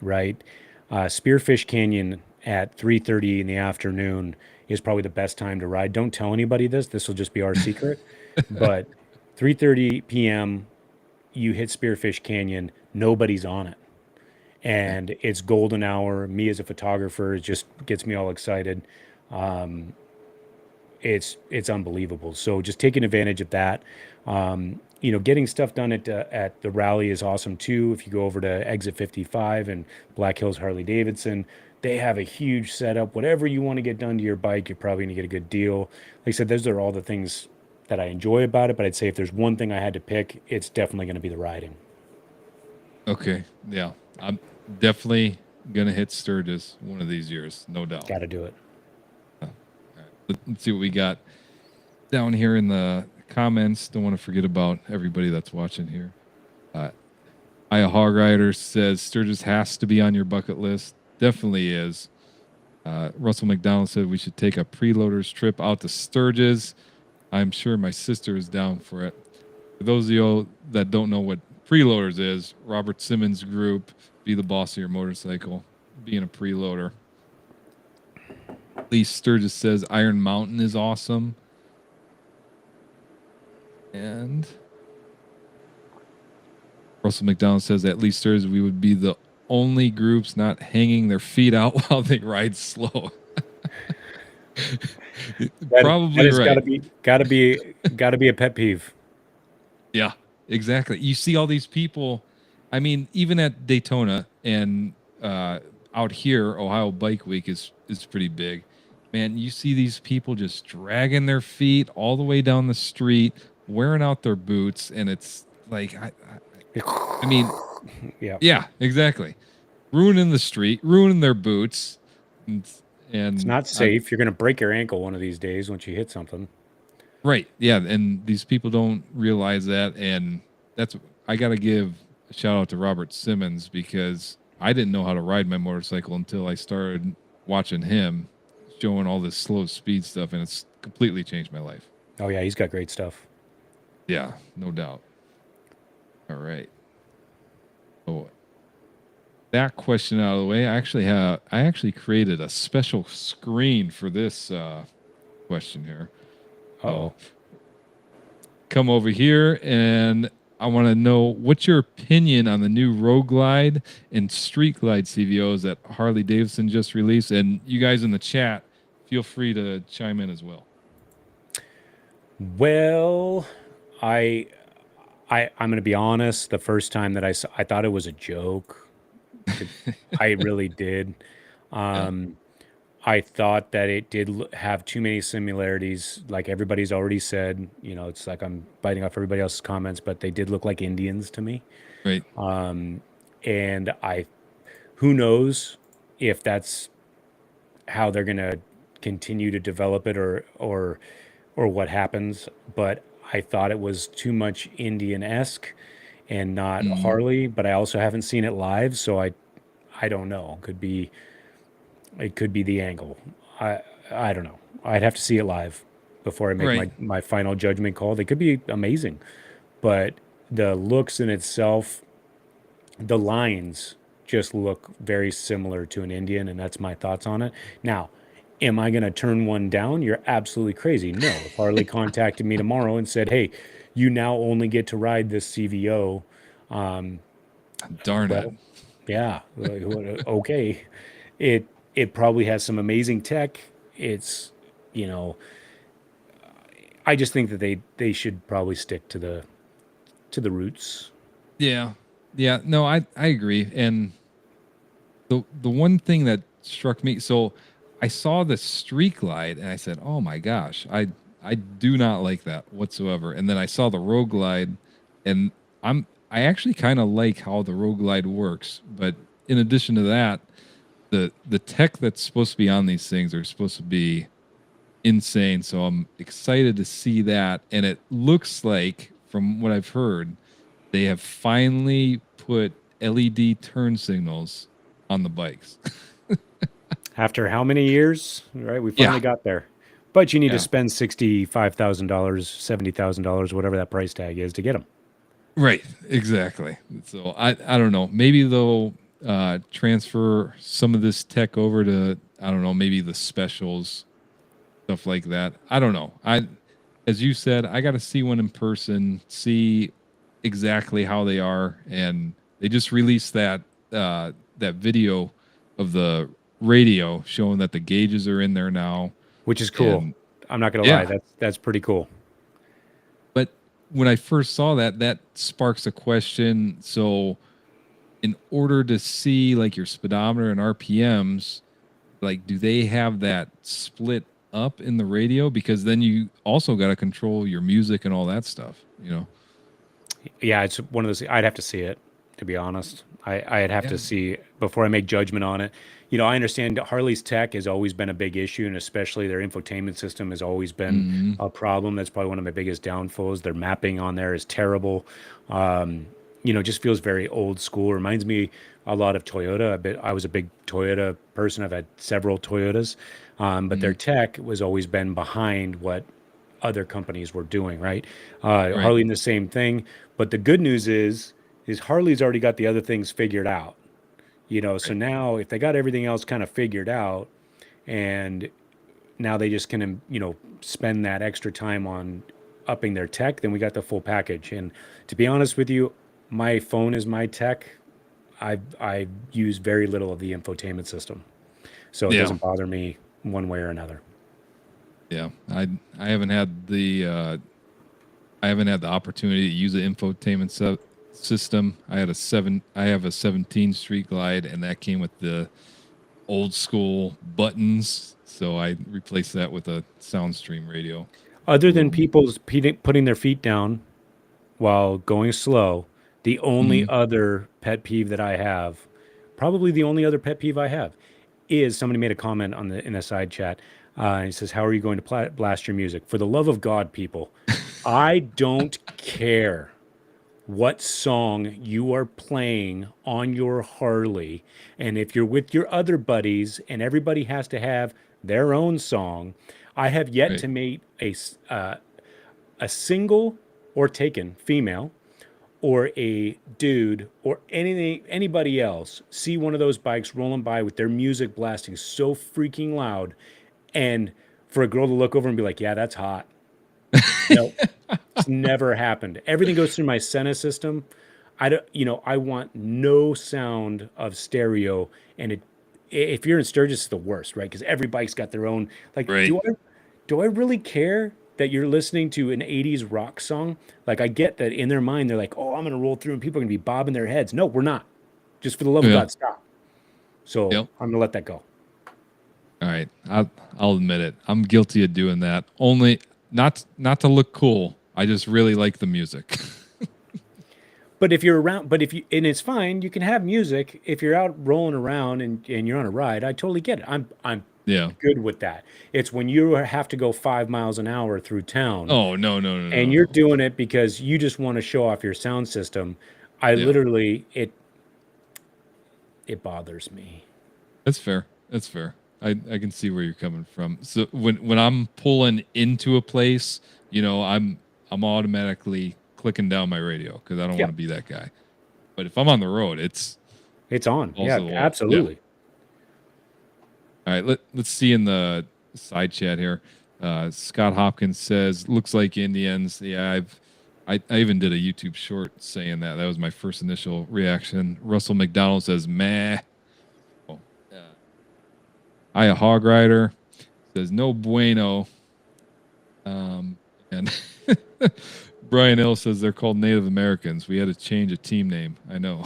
right? Spearfish Canyon at 3:30 in the afternoon is probably the best time to ride. Don't tell anybody this. This will just be our secret. But 3:30 p.m., you hit Spearfish Canyon, nobody's on it. And it's golden hour. Me as a photographer, it just gets me all excited. it's unbelievable. So just taking advantage of that. Getting stuff done at the rally is awesome too. If you go over to Exit 55 and Black Hills Harley Davidson, they have a huge setup. Whatever you want to get done to your bike, you're probably going to get a good deal. Like I said, those are all the things that I enjoy about it. But I'd say if there's one thing I had to pick, it's definitely going to be the riding. Okay. Yeah. I'm definitely going to hit Sturgis one of these years. No doubt. Got to do it. All right. Let's see what we got down here in the comments. Don't want to forget about everybody that's watching here. Aya Hog Rider says Sturgis has to be on your bucket list. Definitely is. Russell McDonald said we should take a preloaders trip out to Sturgis. I'm sure my sister is down for it. For those of you that don't know what preloaders is, Robert Simmons' group, be the boss of your motorcycle, being a preloader. Lee Sturgis says Iron Mountain is awesome. And Russell McDonald says at least Sturgis we would be the only groups not hanging their feet out while they ride slow. Probably right. Gotta be a pet peeve. Yeah, exactly. You see all these people. I mean, even at Daytona and out here, Ohio Bike Week is pretty big. Man, you see these people just dragging their feet all the way down the street, wearing out their boots, and it's like, I mean, yeah, exactly. Ruining the street, ruining their boots, and it's not safe. You're going to break your ankle one of these days once you hit something. Right. Yeah, and these people don't realize that, and I got to give a shout out to Robert Simmons because I didn't know how to ride my motorcycle until I started watching him showing all this slow speed stuff, and it's completely changed my life. Oh yeah, he's got great stuff. Yeah, no doubt. All right. So that question out of the way, I actually created a special screen for this question here. Oh, come over here, and I want to know what's your opinion on the new Road Glide and Street Glide CVOs that Harley Davidson just released. And you guys in the chat, feel free to chime in as well. Well, I'm going to be honest. The first time that I thought it was a joke. I really did. I thought that it did have too many similarities. Like everybody's already said, it's like I'm biting off everybody else's comments, but they did look like Indians to me. Right. And who knows if that's how they're going to continue to develop it or what happens. But I thought it was too much Indian-esque and not Harley, but I also haven't seen it live. So I don't know. It could be the angle. I don't know. I'd have to see it live before I make my final judgment call. They could be amazing, but the looks in itself, the lines just look very similar to an Indian, and that's my thoughts on it. Now, am I going to turn one down? You're absolutely crazy. No. If Harley contacted me tomorrow and said, hey, you now only get to ride this CVO. Darn it. Yeah. Okay. It probably has some amazing tech. It's, I just think that they should probably stick to the roots. Yeah. Yeah. No, I agree. And the one thing that struck me, so I saw the Street Glide and I said, oh my gosh, I do not like that whatsoever. And then I saw the Road Glide and I actually kind of like how the Road Glide works. But in addition to that, the tech that's supposed to be on these things are supposed to be insane. So I'm excited to see that. And it looks like, from what I've heard, they have finally put LED turn signals on the bikes. After how many years? Right, we finally got there. But you need to spend $65,000, $70,000, whatever that price tag is, to get them. Right, exactly. So I don't know. Maybe they'll transfer some of this tech over to, I don't know, maybe the specials, stuff like that. I don't know. As you said, I got to see one in person, see exactly how they are. And they just released that video of the radio showing that the gauges are in there now, which is cool. I'm not gonna Yeah. lie, that's pretty cool. But when I first saw that, that sparks a question. So, in order to see like your speedometer and RPMs, like, do they have that split up in the radio? Because then you also got to control your music and all that stuff, you know? Yeah, it's one of those. I'd have to see it, to be honest. I'd have Yeah. to see before I make judgment on it. You know, I understand Harley's tech has always been a big issue, and especially their infotainment system has always been Hmm. a problem. That's probably one of my biggest downfalls. Their mapping on there is terrible. You know, just feels very old school. Reminds me a lot of Toyota. I was a big Toyota person. I've had several Toyotas, but their tech was always been behind what other companies were doing, right? Right. Harley, the same thing. But the good news is Harley's already got the other things figured out. You know, so Right. now if they got everything else kind of figured out, and now they just can, you know, spend that extra time on upping their tech, then we got the full package. And to be honest with you, my phone is my tech. I use very little of the infotainment system, so it Yeah. doesn't bother me one way or another. Yeah. I haven't had the, I haven't had the opportunity to use the infotainment system. I have a 17 Street Glide, and that came with the old school buttons. So I replaced that with a SoundStream radio. Other A than little. people's putting their feet down while going slow, the only Mhm. other pet peeve that I have, probably the only other pet peeve I have, is somebody made a comment on the in a side chat. And he says, "How are you going to blast your music? For the love of God, people, I don't care what song you are playing on your Harley, and if you're with your other buddies, and everybody has to have their own song. I have yet Right. to meet a single or taken female or a dude or anybody else see one of those bikes rolling by with their music blasting so freaking loud, and for a girl to look over and be like, yeah, that's hot. No, it's never happened. Everything goes through my Senna system. I don't, you know, I want no sound of stereo, and if you're in Sturgis, it's the worst, right? Because every bike's got their own. Like, Right. do I really care that you're listening to an 80s rock song? Like, I get that in their mind, they're like, oh, I'm going to roll through and people are going to be bobbing their heads. No, we're not. Just for the love of Yeah. God, stop. So Yep. I'm going to let that go. All right. I'll admit it. I'm guilty of doing that. Only not to look cool. I just really like the music. But if you're around, but if you, and it's fine, you can have music if you're out rolling around and you're on a ride. I totally get it. I'm Yeah. good with that. It's when you have to go 5 miles an hour through town Oh, no, no, no, and no, you're no. doing it because you just want to show off your sound system. I Yeah. literally, it bothers me. That's fair. That's fair. I can see where you're coming from. So when I'm pulling into a place, you know, I'm automatically clicking down my radio because I don't Yeah, want to be that guy. But if I'm on the road, it's it's on. balls Yeah, to the wall. Yeah. absolutely. All right. Let's see in the side chat here. Scott Hopkins says, "Looks like Indians." Yeah, I even did a YouTube short saying that. That was my first initial reaction. Russell McDonald says, "Meh." Oh, I a hog rider says no bueno. And Brian L says they're called Native Americans. We had to change a team name. I know.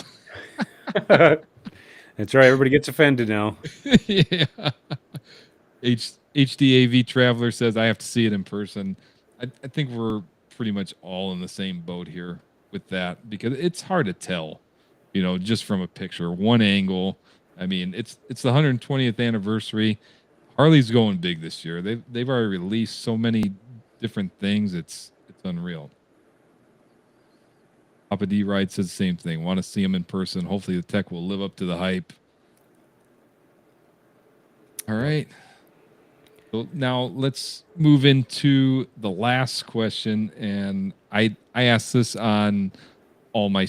That's right. Everybody gets offended now. Yeah. HDAV Traveler says I have to see it in person. I think we're pretty much all in the same boat here with that because it's hard to tell, you know, just from a picture, one angle. I mean, it's the 120th anniversary. Harley's going big this year. They've already released so many different things. It's unreal. Papa D Ride says the same thing. Want to see him in person. Hopefully the tech will live up to the hype. All right. So now let's move into the last question, and I asked this on all my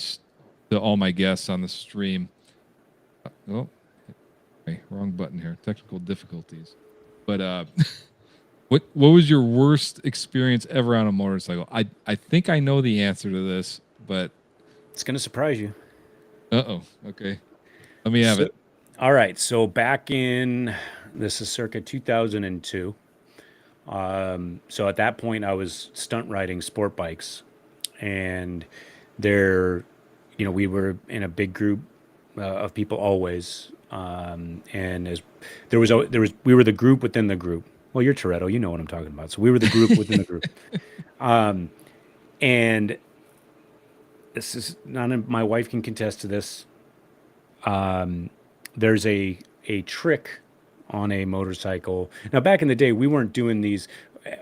to all my guests on the stream. Oh, okay, wrong button here. Technical difficulties. But what was your worst experience ever on a motorcycle? I think I know the answer to this, but It's going to surprise you. okay. Let me have So, it. all right. So back in, this is circa 2002. So at that point, I was stunt riding sport bikes, and there, we were in a big group of people always. And as we were the group within the group. Well, you're Toretto, you know what I'm talking about. So we were the group within the group. And this is none of my wife can contest to this. There's a trick on a motorcycle. Now, back in the day, we weren't doing these.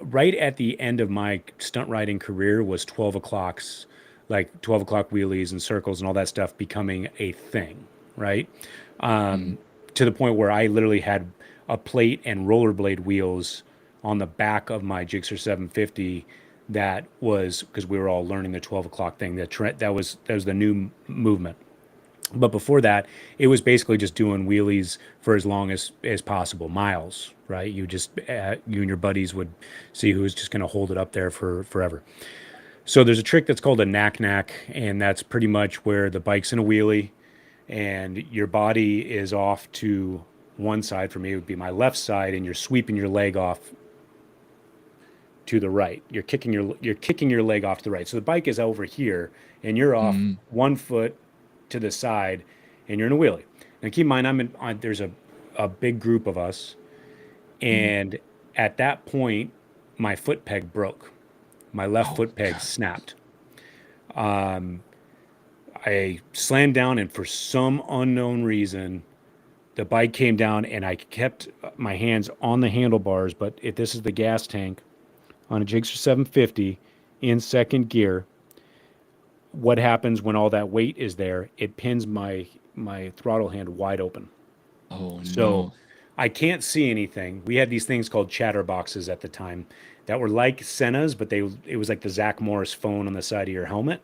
Right at the end of my stunt riding career was 12 o'clocks, like 12 o'clock wheelies and circles and all that stuff becoming a thing, right? To the point where I literally had a plate and rollerblade wheels on the back of my Gixxer 750. That was because we were all learning the 12 o'clock thing. That was the new movement. But before that, it was basically just doing wheelies for as long as possible, miles, right? You and your buddies would see who was just going to hold it up there for forever. So there's a trick that's called a knack, and that's pretty much where the bike's in a wheelie and your body is off to one side. For me, it would be my left side, and you're sweeping your leg off to the right. You're kicking your leg off to the right. So the bike is over here, and you're off 1 foot to the side, and you're in a wheelie. Now keep in mind, there's a big group of us, and at that point, my foot peg broke. My left foot peg snapped. I slammed down, and for some unknown reason, the bike came down, and I kept my hands on the handlebars. But if this is the gas tank on a Gixxer 750 in second gear, what happens when all that weight is there? It pins my throttle hand wide open. Oh, So no. I can't see anything. We had these things called chatter boxes at the time that were like Senna's, but it was like the Zach Morris phone on the side of your helmet.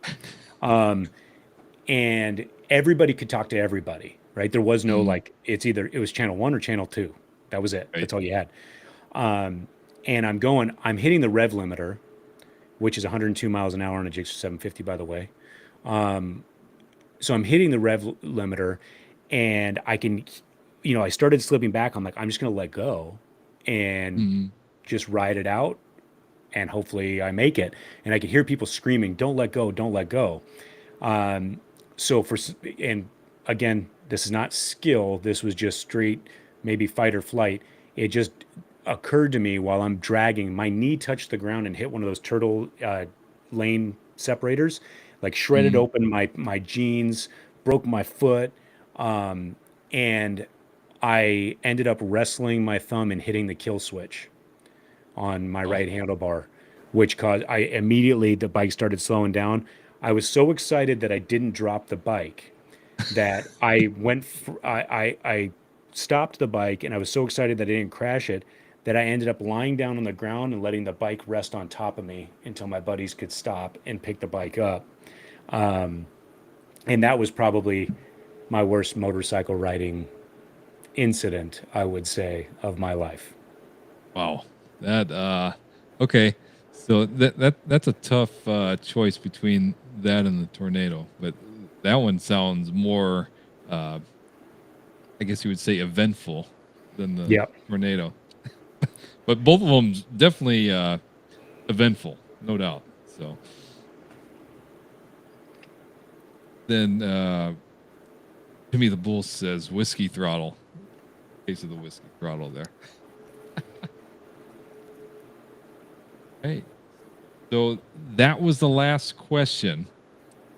And everybody could talk to everybody, right? There was no it was channel 1 or channel 2. That was it. Right. That's all you had. And I'm hitting the rev limiter, which is 102 miles an hour on a Gixxer 750, by the way. So I'm hitting the rev limiter, and I started slipping back. I'm like, I'm just going to let go and just ride it out, and hopefully I make it. And I could hear people screaming, "Don't let go, don't let go." And again, this is not skill. This was just straight, maybe fight or flight. It just occurred to me while I'm dragging, my knee touched the ground and hit one of those turtle lane separators, like shredded open my jeans, broke my foot, and I ended up wrestling my thumb and hitting the kill switch on my right handlebar, which caused the bike started slowing down. I was so excited that I didn't drop the bike that I stopped the bike, and I was so excited that I didn't crash it that I ended up lying down on the ground and letting the bike rest on top of me until my buddies could stop and pick the bike up. And that was probably my worst motorcycle riding incident, I would say, of my life. Wow. Okay. So that's a tough choice between that and the tornado, but that one sounds more, I guess you would say, eventful than the tornado. But both of them definitely eventful, no doubt. So then Timmy the Bull says whiskey throttle. Case of the whiskey throttle there. Right. So that was the last question.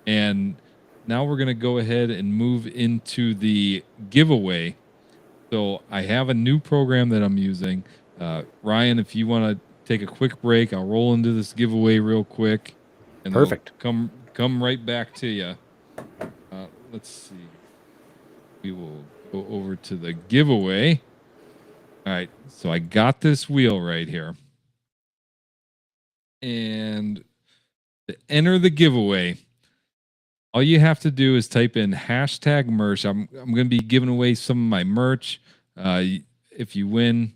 And now we're going to go ahead and move into the giveaway. So I have a new program that I'm using. Ryan, if you want to take a quick break, I'll roll into this giveaway real quick. And Perfect. Come right back to you. Let's see. We will go over to the giveaway. All right. So I got this wheel right here. And to enter the giveaway, all you have to do is type in hashtag merch. I'm going to be giving away some of my merch. If you win,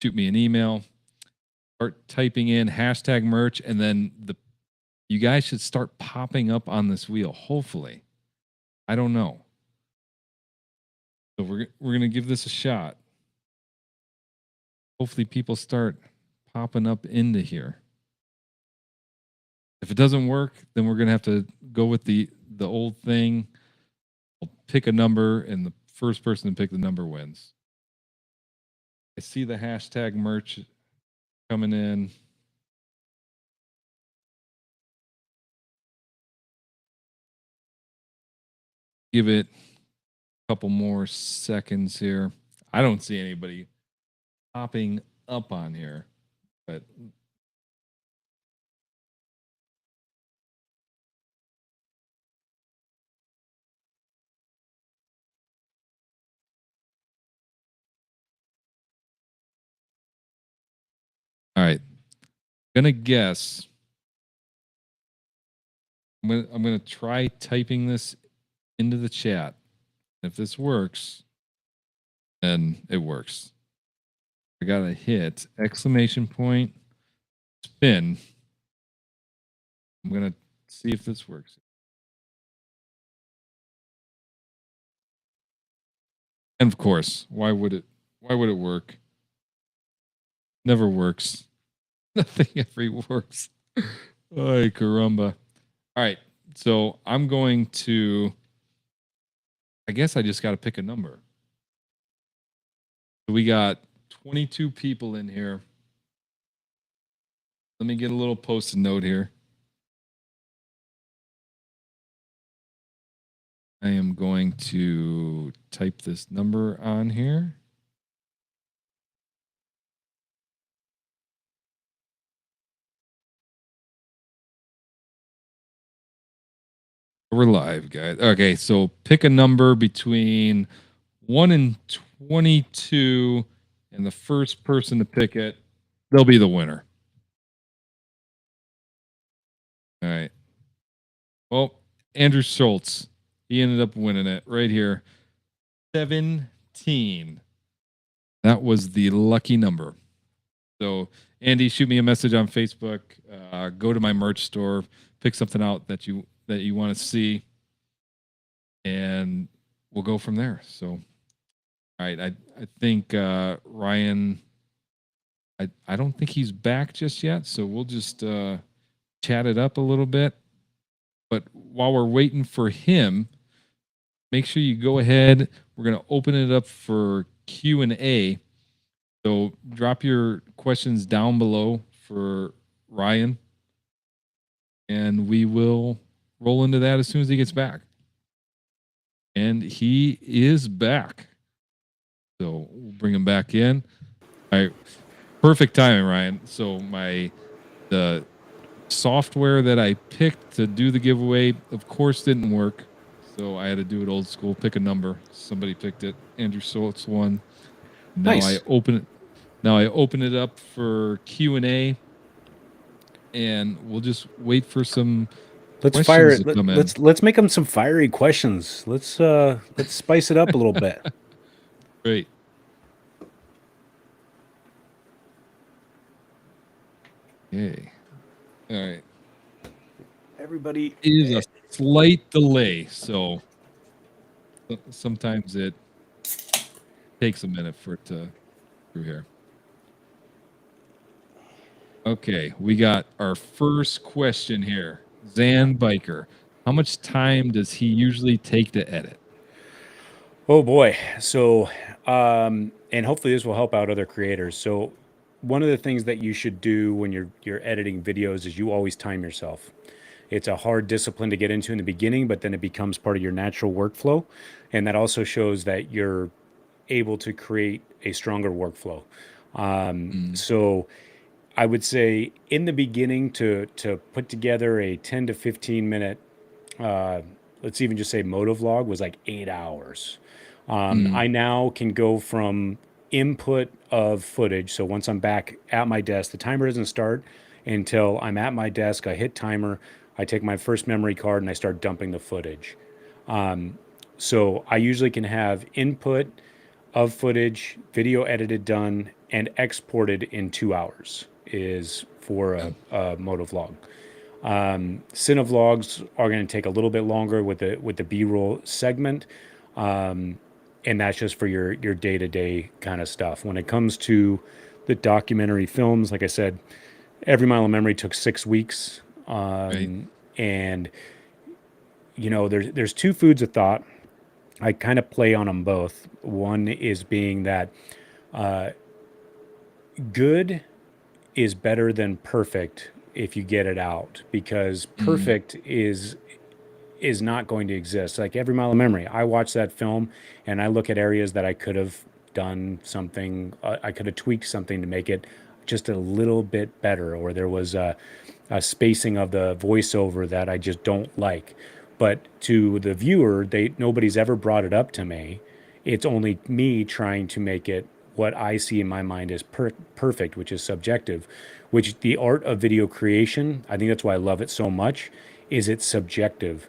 shoot me an email. Start typing in hashtag merch, and then you guys should start popping up on this wheel. Hopefully, I don't know. So we're going to give this a shot. Hopefully, people start popping up into here. If it doesn't work, then we're going to have to go with the old thing. I'll pick a number, and the first person to pick the number wins. I see the hashtag merch coming in. Give it a couple more seconds here. I don't see anybody popping up on here, but all right. Gonna guess. I'm gonna try typing this into the chat. If this works, then it works. I gotta hit exclamation point spin. I'm gonna see if this works. And of course, why would it work? Never works. Nothing ever works. Ay, caramba. All right. So I'm going to, I guess I just got to pick a number. So we got 22 people in here. Let me get a little post-it note here. I am going to type this number on here. We're live, guys. Okay, so pick a number between 1 and 22, and the first person to pick it, they'll be the winner. All right. Well, Andrew Schultz, he ended up winning it right here. 17. That was the lucky number. So, Andy, shoot me a message on Facebook. Go to my merch store, pick something out that you want to see, and we'll go from there. So, all right, I think Ryan, I don't think he's back just yet, so we'll just chat it up a little bit. But while we're waiting for him, make sure you go ahead. We're going to open it up for Q&A. So drop your questions down below for Ryan, and we will roll into that as soon as he gets back. And he is back. So we'll bring him back in. All right. Perfect timing, Ryan. So the software that I picked to do the giveaway, of course, didn't work. So I had to do it old school, pick a number. Somebody picked it. Andrew Schultz won. Now Nice. I open it up for Q&A, and we'll just wait for some Let's fire it. Let's make them some fiery questions. Let's spice it up a little bit. Great. Okay. All right. Everybody It is a slight delay, so sometimes it takes a minute for it to through here. Okay, we got our first question here. Zan Biker, how much time does he usually take to edit? Oh boy. So, and hopefully this will help out other creators. So one of the things that you should do when you're editing videos is you always time yourself. It's a hard discipline to get into in the beginning, but then it becomes part of your natural workflow. And that also shows that you're able to create a stronger workflow. So I would say in the beginning to put together a 10 to 15 minute, let's even just say moto vlog was like 8 hours. I now can go from input of footage. So once I'm back at my desk, the timer doesn't start until I'm at my desk. I hit timer, I take my first memory card and I start dumping the footage. So I usually can have input of footage, video edited, done, and exported in 2 hours is for a moto vlog. Cine vlogs are going to take a little bit longer with the B-roll segment. And that's just for your day-to-day kind of stuff. When it comes to the documentary films. Like I said, Every Mile of Memory took 6 weeks. Right. And, you know, there's two foods of thought. I kind of play on them both. One is being that good is better than perfect if you get it out, because perfect is not going to exist. Like Every Mile of Memory, I watch that film and I look at areas that I could have done something, I could have tweaked something to make it just a little bit better, or there was a spacing of the voiceover that I just don't like. But to the viewer, nobody's ever brought it up to me. It's only me trying to make it what I see in my mind as perfect, which is subjective, which the art of video creation, I think that's why I love it so much, is it's subjective.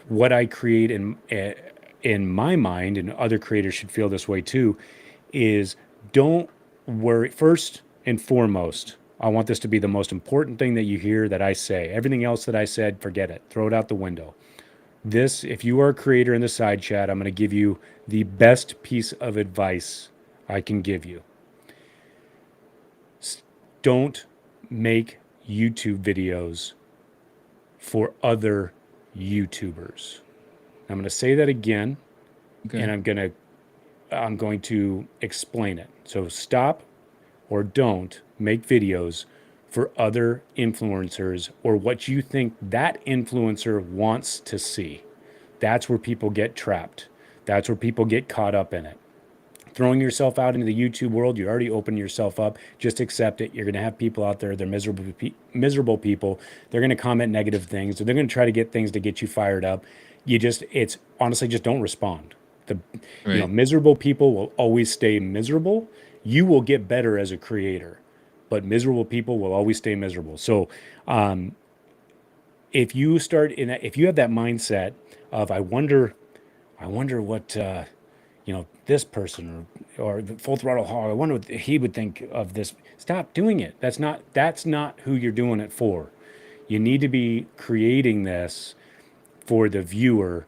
What I create in my mind, and other creators should feel this way too, is don't worry. First and foremost, I want this to be the most important thing that you hear that I say. Everything else that I said, forget it. Throw it out the window. This, if you are a creator in the side chat, I'm going to give you the best piece of advice I can give you. Don't make YouTube videos for other YouTubers. I'm going to say that again, and I'm going to explain it. So stop or don't make videos for other influencers or what you think that influencer wants to see. That's where people get trapped. That's where people get caught up in it. Throwing yourself out into the YouTube world, you already opened yourself up. Just accept it. You're going to have people out there. They're miserable people. They're going to comment negative things. They're going to try to get things to get you fired up. It's honestly, just don't respond. Miserable people will always stay miserable. You will get better as a creator, but miserable people will always stay miserable. So, if you have that mindset of, I wonder what, this person or the Full Throttle Hog, I wonder what he would think of this. Stop doing it. That's not who you're doing it for. You need to be creating this for the viewer.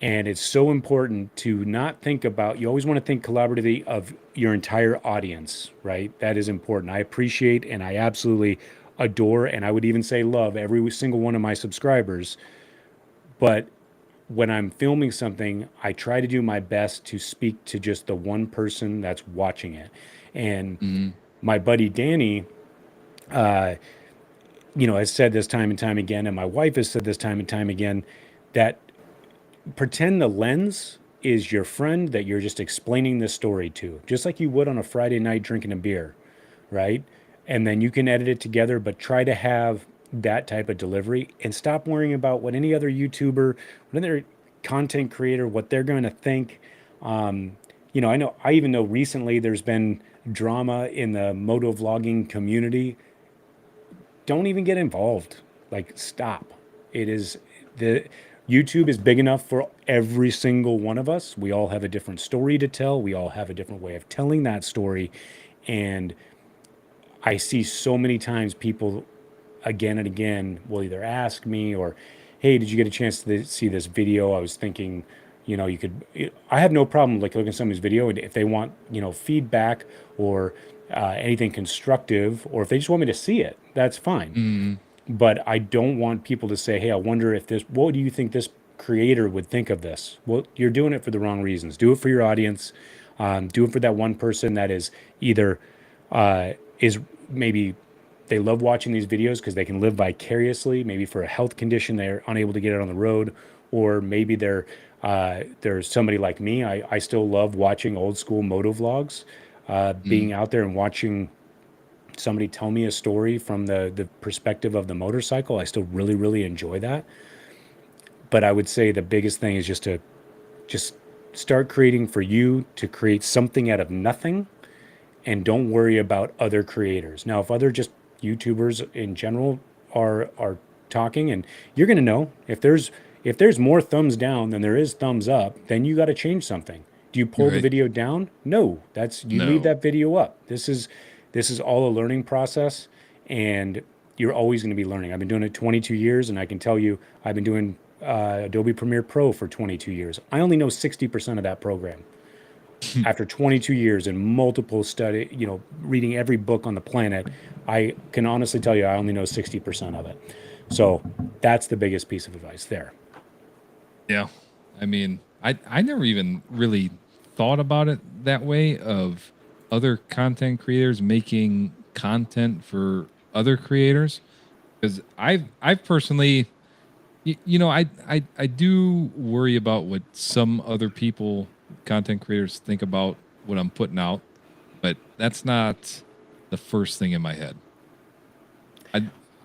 And it's so important to not think about, you always want to think collaboratively of your entire audience, right? That is important. I appreciate and I absolutely adore, and I would even say love every single one of my subscribers. But when I'm filming something, I try to do my best to speak to just the one person that's watching it. And my buddy Danny, has said this time and time again, and my wife has said this time and time again, that pretend the lens is your friend that you're just explaining this story to, just like you would on a Friday night drinking a beer, right? And then you can edit it together, but try to have that type of delivery and stop worrying about what any other YouTuber, what other content creator, what they're going to think. I even know recently there's been drama in the moto vlogging community. Don't even get involved. Like, stop. YouTube is big enough for every single one of us. We all have a different story to tell. We all have a different way of telling that story. And I see so many times people again and again will either ask me or, hey, did you get a chance to see this video? I was thinking, I have no problem like looking at somebody's video, and if they want, feedback or anything constructive, or if they just want me to see it, that's fine. But I don't want people to say, hey, I wonder what do you think this creator would think of this? Well, you're doing it for the wrong reasons. Do it for your audience. Do it for that one person that is either is maybe they love watching these videos because they can live vicariously, maybe for a health condition they're unable to get out on the road, or maybe they're somebody like me. I still love watching old school moto vlogs, being out there and watching somebody tell me a story from the perspective of the motorcycle. I still really, really enjoy that. But I would say the biggest thing is just to start creating for you, to create something out of nothing, and don't worry about other creators. Now, if other just YouTubers in general are talking, and you're going to know if there's more thumbs down than there is thumbs up, then you got to change something. Do you pull the video down? No, leave that video up. This is all a learning process, and you're always going to be learning. I've been doing it 22 years, and I can tell you I've been doing Adobe Premiere Pro for 22 years. I only know 60% of that program. after 22 years and multiple study, reading every book on the planet, I can honestly tell you I only know 60% of it. So that's the biggest piece of advice there. Yeah. I mean, I never even really thought about it that way, of other content creators making content for other creators. Because I've personally, I do worry about what some other people, content creators, think about what I'm putting out, but that's not the first thing in my head.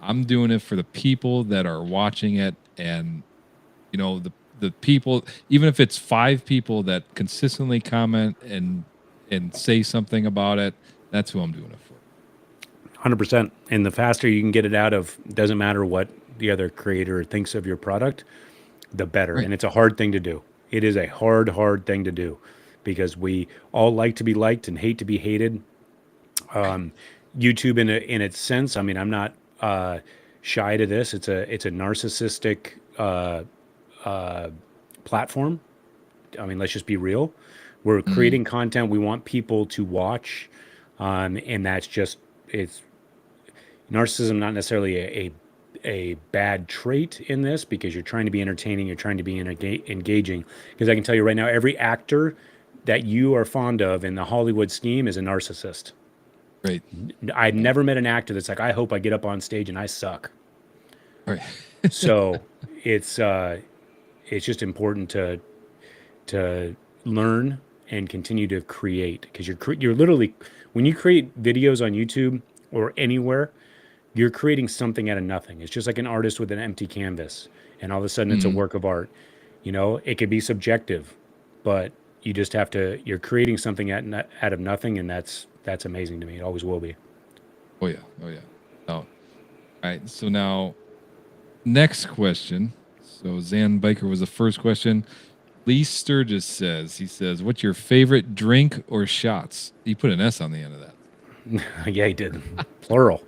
I'm doing it for the people that are watching it, and the people, even if it's 5 people that consistently comment and say something about it, that's who I'm doing it for. 100%. And the faster you can get it out of, doesn't matter what the other creator thinks of your product, the better. Right. And it's a hard thing to do. It is a hard thing to do, because we all like to be liked and hate to be hated. YouTube in its sense, I mean, I'm not shy to this. It's a narcissistic platform. I mean, let's just be real. We're creating content we want people to watch, and that's just, it's narcissism, not necessarily a bad trait in this, because you're trying to be entertaining, you're trying to be engaging. Because I can tell you right now, every actor that you are fond of in the Hollywood scheme is a narcissist. Right. I've never met an actor that's like, I hope I get up on stage and I suck. Right. So it's just important to learn and continue to create, because you're literally, when you create videos on YouTube or anywhere, you're creating something out of nothing. It's just like an artist with an empty canvas, and all of a sudden it's a work of art. It could be subjective, but you just have to, you're creating something out of nothing, and that's amazing to me. It always will be. Oh yeah. All right. So now, next question. So Zan Biker was the first question. Lee Sturgis says, what's your favorite drink or shots? He put an S on the end of that. Yeah, he did. Plural.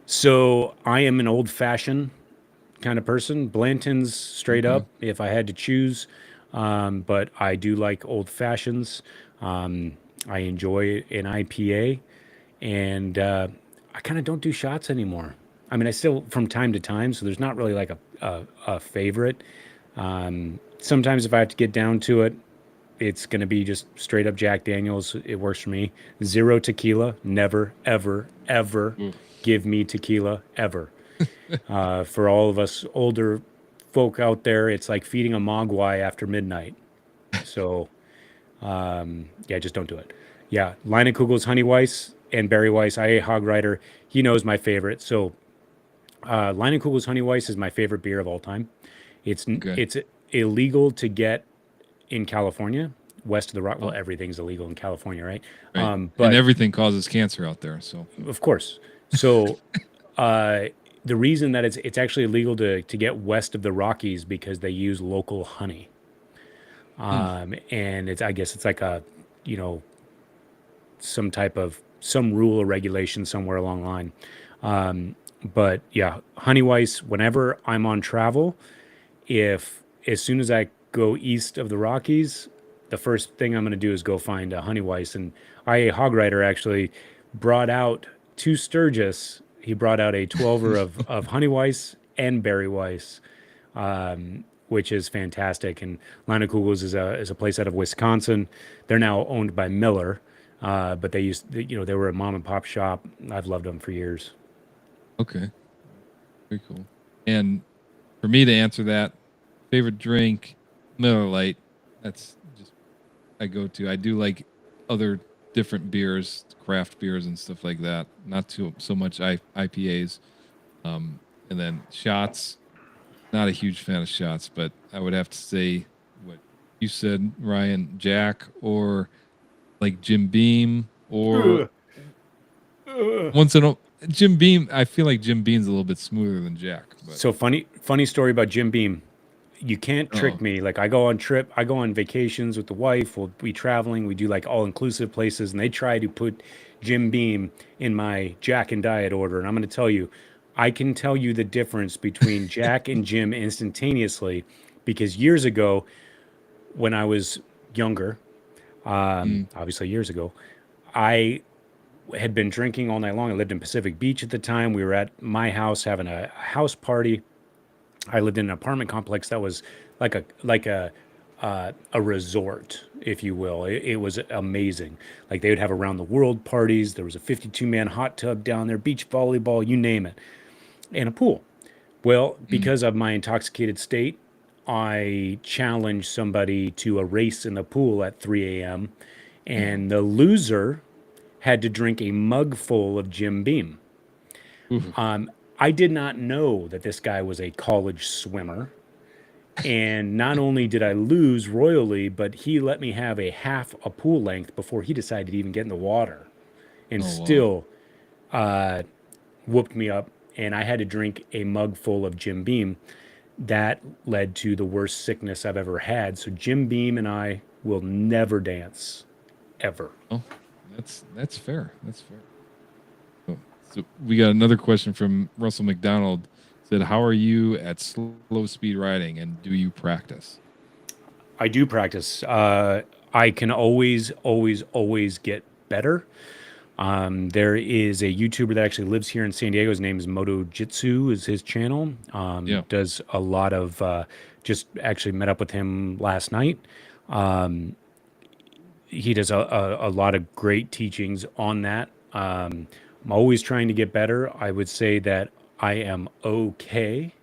So I am an old-fashioned kind of person. Blanton's straight up, if I had to choose. But I do like old fashions. I enjoy an IPA, and I kind of don't do shots anymore. I mean, I still from time to time, so there's not really like a favorite. Sometimes if I have to get down to it, it's going to be just straight up Jack Daniels. It works for me. 0 tequila. Never, ever, ever give me tequila, ever. For all of us older folk out there, it's like feeding a mogwai after midnight. So, yeah, just don't do it. Yeah, Leinenkugel's Honey Weiss and Berry Weiss. IA Hog Rider, he knows my favorite. So, Leinenkugel's Honey Weiss is my favorite beer of all time. It's illegal to get in California, west of the rock. Well, everything's illegal in California, right? Right. But and everything causes cancer out there. So of course. So the reason that it's actually illegal to get west of the Rockies, because they use local honey. And I guess it's like a, some rule or regulation somewhere along the line. But yeah, Honey Weiss, whenever I'm on travel, as soon as I go east of the Rockies, the first thing I'm going to do is go find a Honey Weiss. And IA Hog Rider actually brought out to Sturgis, he brought out a 12er of Honey Weiss and Berry Weiss, which is fantastic. And Leinenkugel's is a place out of Wisconsin. They're now owned by Miller, but they were a mom and pop shop. I've loved them for years. Okay, very cool. And for me to answer that, favorite drink, Miller Lite. That's just I go to. I do like other different beers, craft beers and stuff like that. Not so much IPAs. And then shots. Not a huge fan of shots, but I would have to say what you said, Ryan, Jack, or like Jim Beam, or once in a Jim Beam. I feel like Jim Beam's a little bit smoother than Jack. But. So funny story about Jim Beam. You can't trick me. Like I go on vacations with the wife. We'll be traveling. We do like all-inclusive places, and they try to put Jim Beam in my Jack and Diet order. And I'm going to tell you, I can tell you the difference between Jack and Jim instantaneously, because years ago, when I was younger, obviously years ago. I had been drinking all night long. I lived in Pacific Beach at the time. We were at my house having a house party. I lived in an apartment complex that was like a resort, if you will. It was amazing. Like they would have around the world parties. There was a 52-man hot tub down there, beach volleyball, you name it, and a pool. Well, because of my intoxicated state, I challenged somebody to a race in the pool at 3 a.m. and the loser had to drink a mug full of Jim Beam. I did not know that this guy was a college swimmer. And not only did I lose royally, but he let me have a half a pool length before he decided to even get in the water and still whooped me up. And I had to drink a mug full of Jim Beam. That led to the worst sickness I've ever had. So Jim Beam and I will never dance, ever. Oh, that's fair. That's fair. Oh, so we got another question from Russell McDonald. Said, how are you at slow speed riding, and do you practice? I do practice. I can always get better. There is a YouTuber that actually lives here in San Diego. His name is Moto Jitsu is his channel. Does a lot of, just actually met up with him last night. He does a lot of great teachings on that. I'm always trying to get better. I would say that I am okay,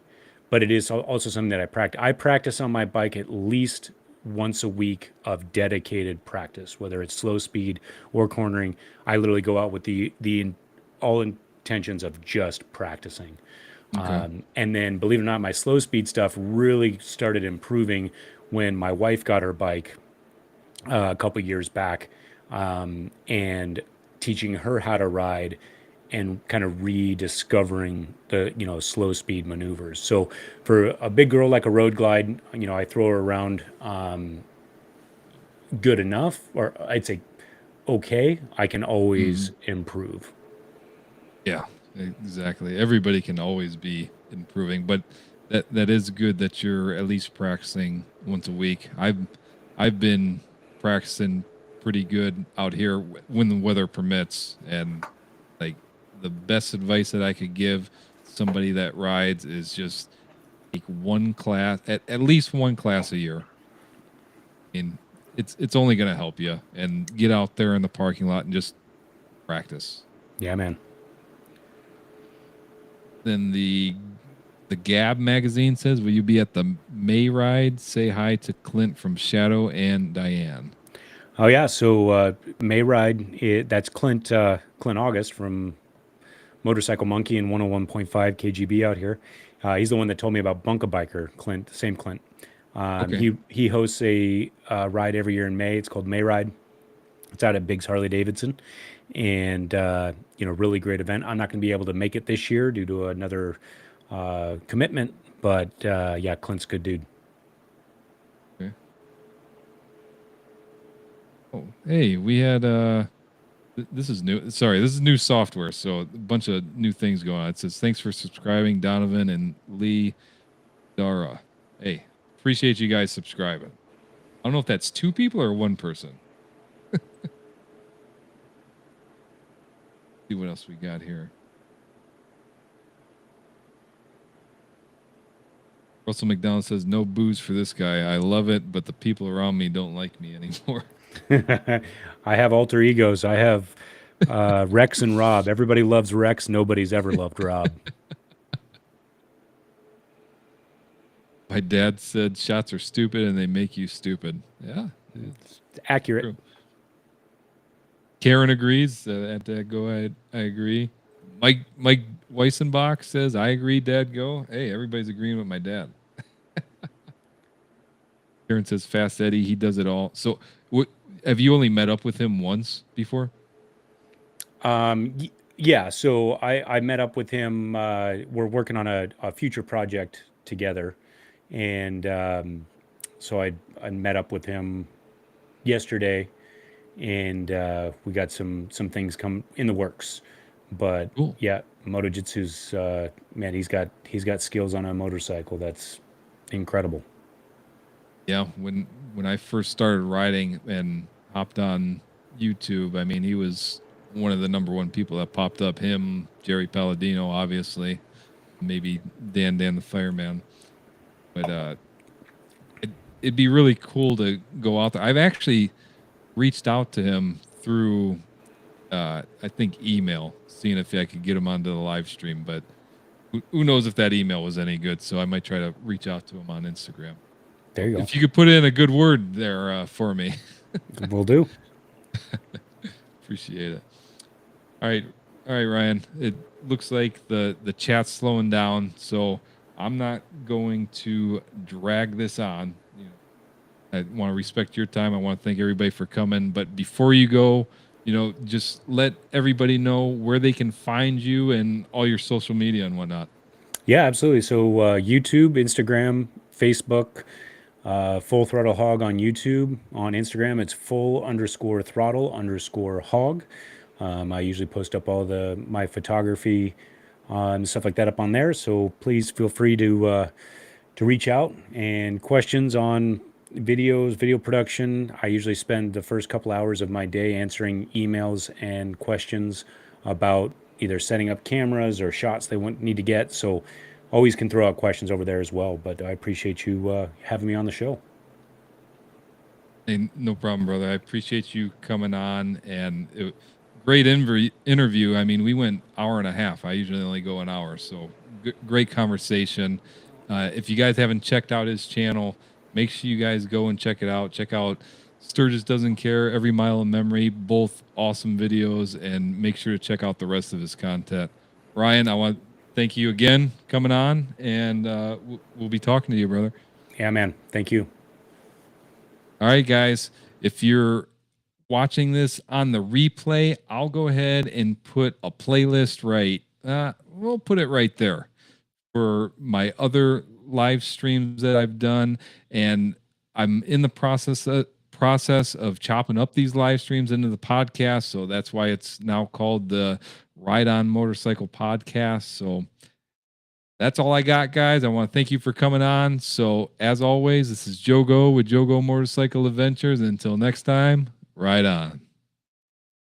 but it is also something that I practice. I practice on my bike at least once a week of dedicated practice, whether it's slow speed or cornering. I literally go out with the all intentions of just practicing. Okay. And then, believe it or not, my slow speed stuff really started improving when my wife got her bike a couple years back, and teaching her how to ride and kind of rediscovering the slow speed maneuvers. So for a big girl like a road glide, I throw her around good enough, or I'd say okay. I can always improve. Yeah, exactly. Everybody can always be improving, but that is good that you're at least practicing once a week. I've been practicing pretty good out here when the weather permits, and like the best advice that I could give somebody that rides is just take one class, at least one class a year. And it's only going to help you, and get out there in the parking lot and just practice. Yeah, man. Then the Gab magazine says, will you be at the May ride? Say hi to Clint from Shadow and Diane. Oh yeah, so May ride, that's Clint August from Motorcycle Monkey and 101.5 KGB out here. He's the one that told me about Bunk A Biker, Clint, the same Clint. Okay. He hosts a ride every year in May. It's called May Ride. It's out at Biggs Harley Davidson, and really great event. I'm not going to be able to make it this year due to another commitment, but yeah, Clint's a good dude. Okay. Oh, hey, we had this is new. Sorry, this is new software, so a bunch of new things going on. It says, thanks for subscribing, Donovan and Lee Dara. Hey, appreciate you guys subscribing. I don't know if that's two people or one person. See what else we got here. Russell McDonald says, no booze for this guy. I love it, but the people around me don't like me anymore. I have alter egos. I have Rex and Rob. Everybody loves Rex. Nobody's ever loved Rob. My dad said shots are stupid and they make you stupid. Yeah, It's accurate. true. Karen agrees. At Dad Go, I agree. Mike Weissenbach says, I agree, Dad Go. Hey, everybody's agreeing with my dad. Karen says, Fast Eddie, he does it all. So have you only met up with him once before? Yeah, so I met up with him. We're working on a future project together. And so I met up with him yesterday, and we got some things come in the works. But Cool. yeah, Moto Jitsu's man, he's got skills on a motorcycle that's incredible. Yeah, when I first started riding and hopped on YouTube. I mean, he was one of the number one people that popped up. Him, Jerry Palladino, obviously, maybe Dan the Fireman. But it'd be really cool to go out there. I've actually reached out to him through, I think, email, seeing if I could get him onto the live stream. But who knows if that email was any good? So I might try to reach out to him on Instagram. There you go. If you could put in a good word there for me. Will do. Appreciate it. All right, Ryan. It looks like the chat's slowing down, so I'm not going to drag this on. I want to respect your time. I want to thank everybody for coming. But before you go, just let everybody know where they can find you and all your social media and whatnot. Yeah, absolutely. So YouTube, Instagram, Facebook, Full Throttle Hog on YouTube. On Instagram, it's full_throttle_hog. I usually post up all my photography and stuff like that up on there. So please feel free to reach out, and questions on video production. I usually spend the first couple hours of my day answering emails and questions about either setting up cameras or shots they need to get. So always can throw out questions over there as well. But I appreciate you having me on the show. Hey, no problem, brother. I appreciate you coming on, and great interview. I mean, we went hour and a half. I usually only go an hour, so great conversation. If you guys haven't checked out his channel, make sure you guys go and check it out. Check out Sturgis Doesn't Care, Every Mile of Memory, both awesome videos, and make sure to check out the rest of his content. Ryan, I want to thank you again coming on, and we'll be talking to you, brother. Yeah, man. Thank you. All right, guys. If you're watching this on the replay, I'll go ahead and put a playlist we'll put it right there for my other live streams that I've done, and I'm in the process of chopping up these live streams into the podcast, so that's why it's now called the Ride On Motorcycle Podcast. So that's all I got, guys. I want to thank you for coming on. So as always, this is Jogo with Jogo Motorcycle Adventures. Until next time, ride on.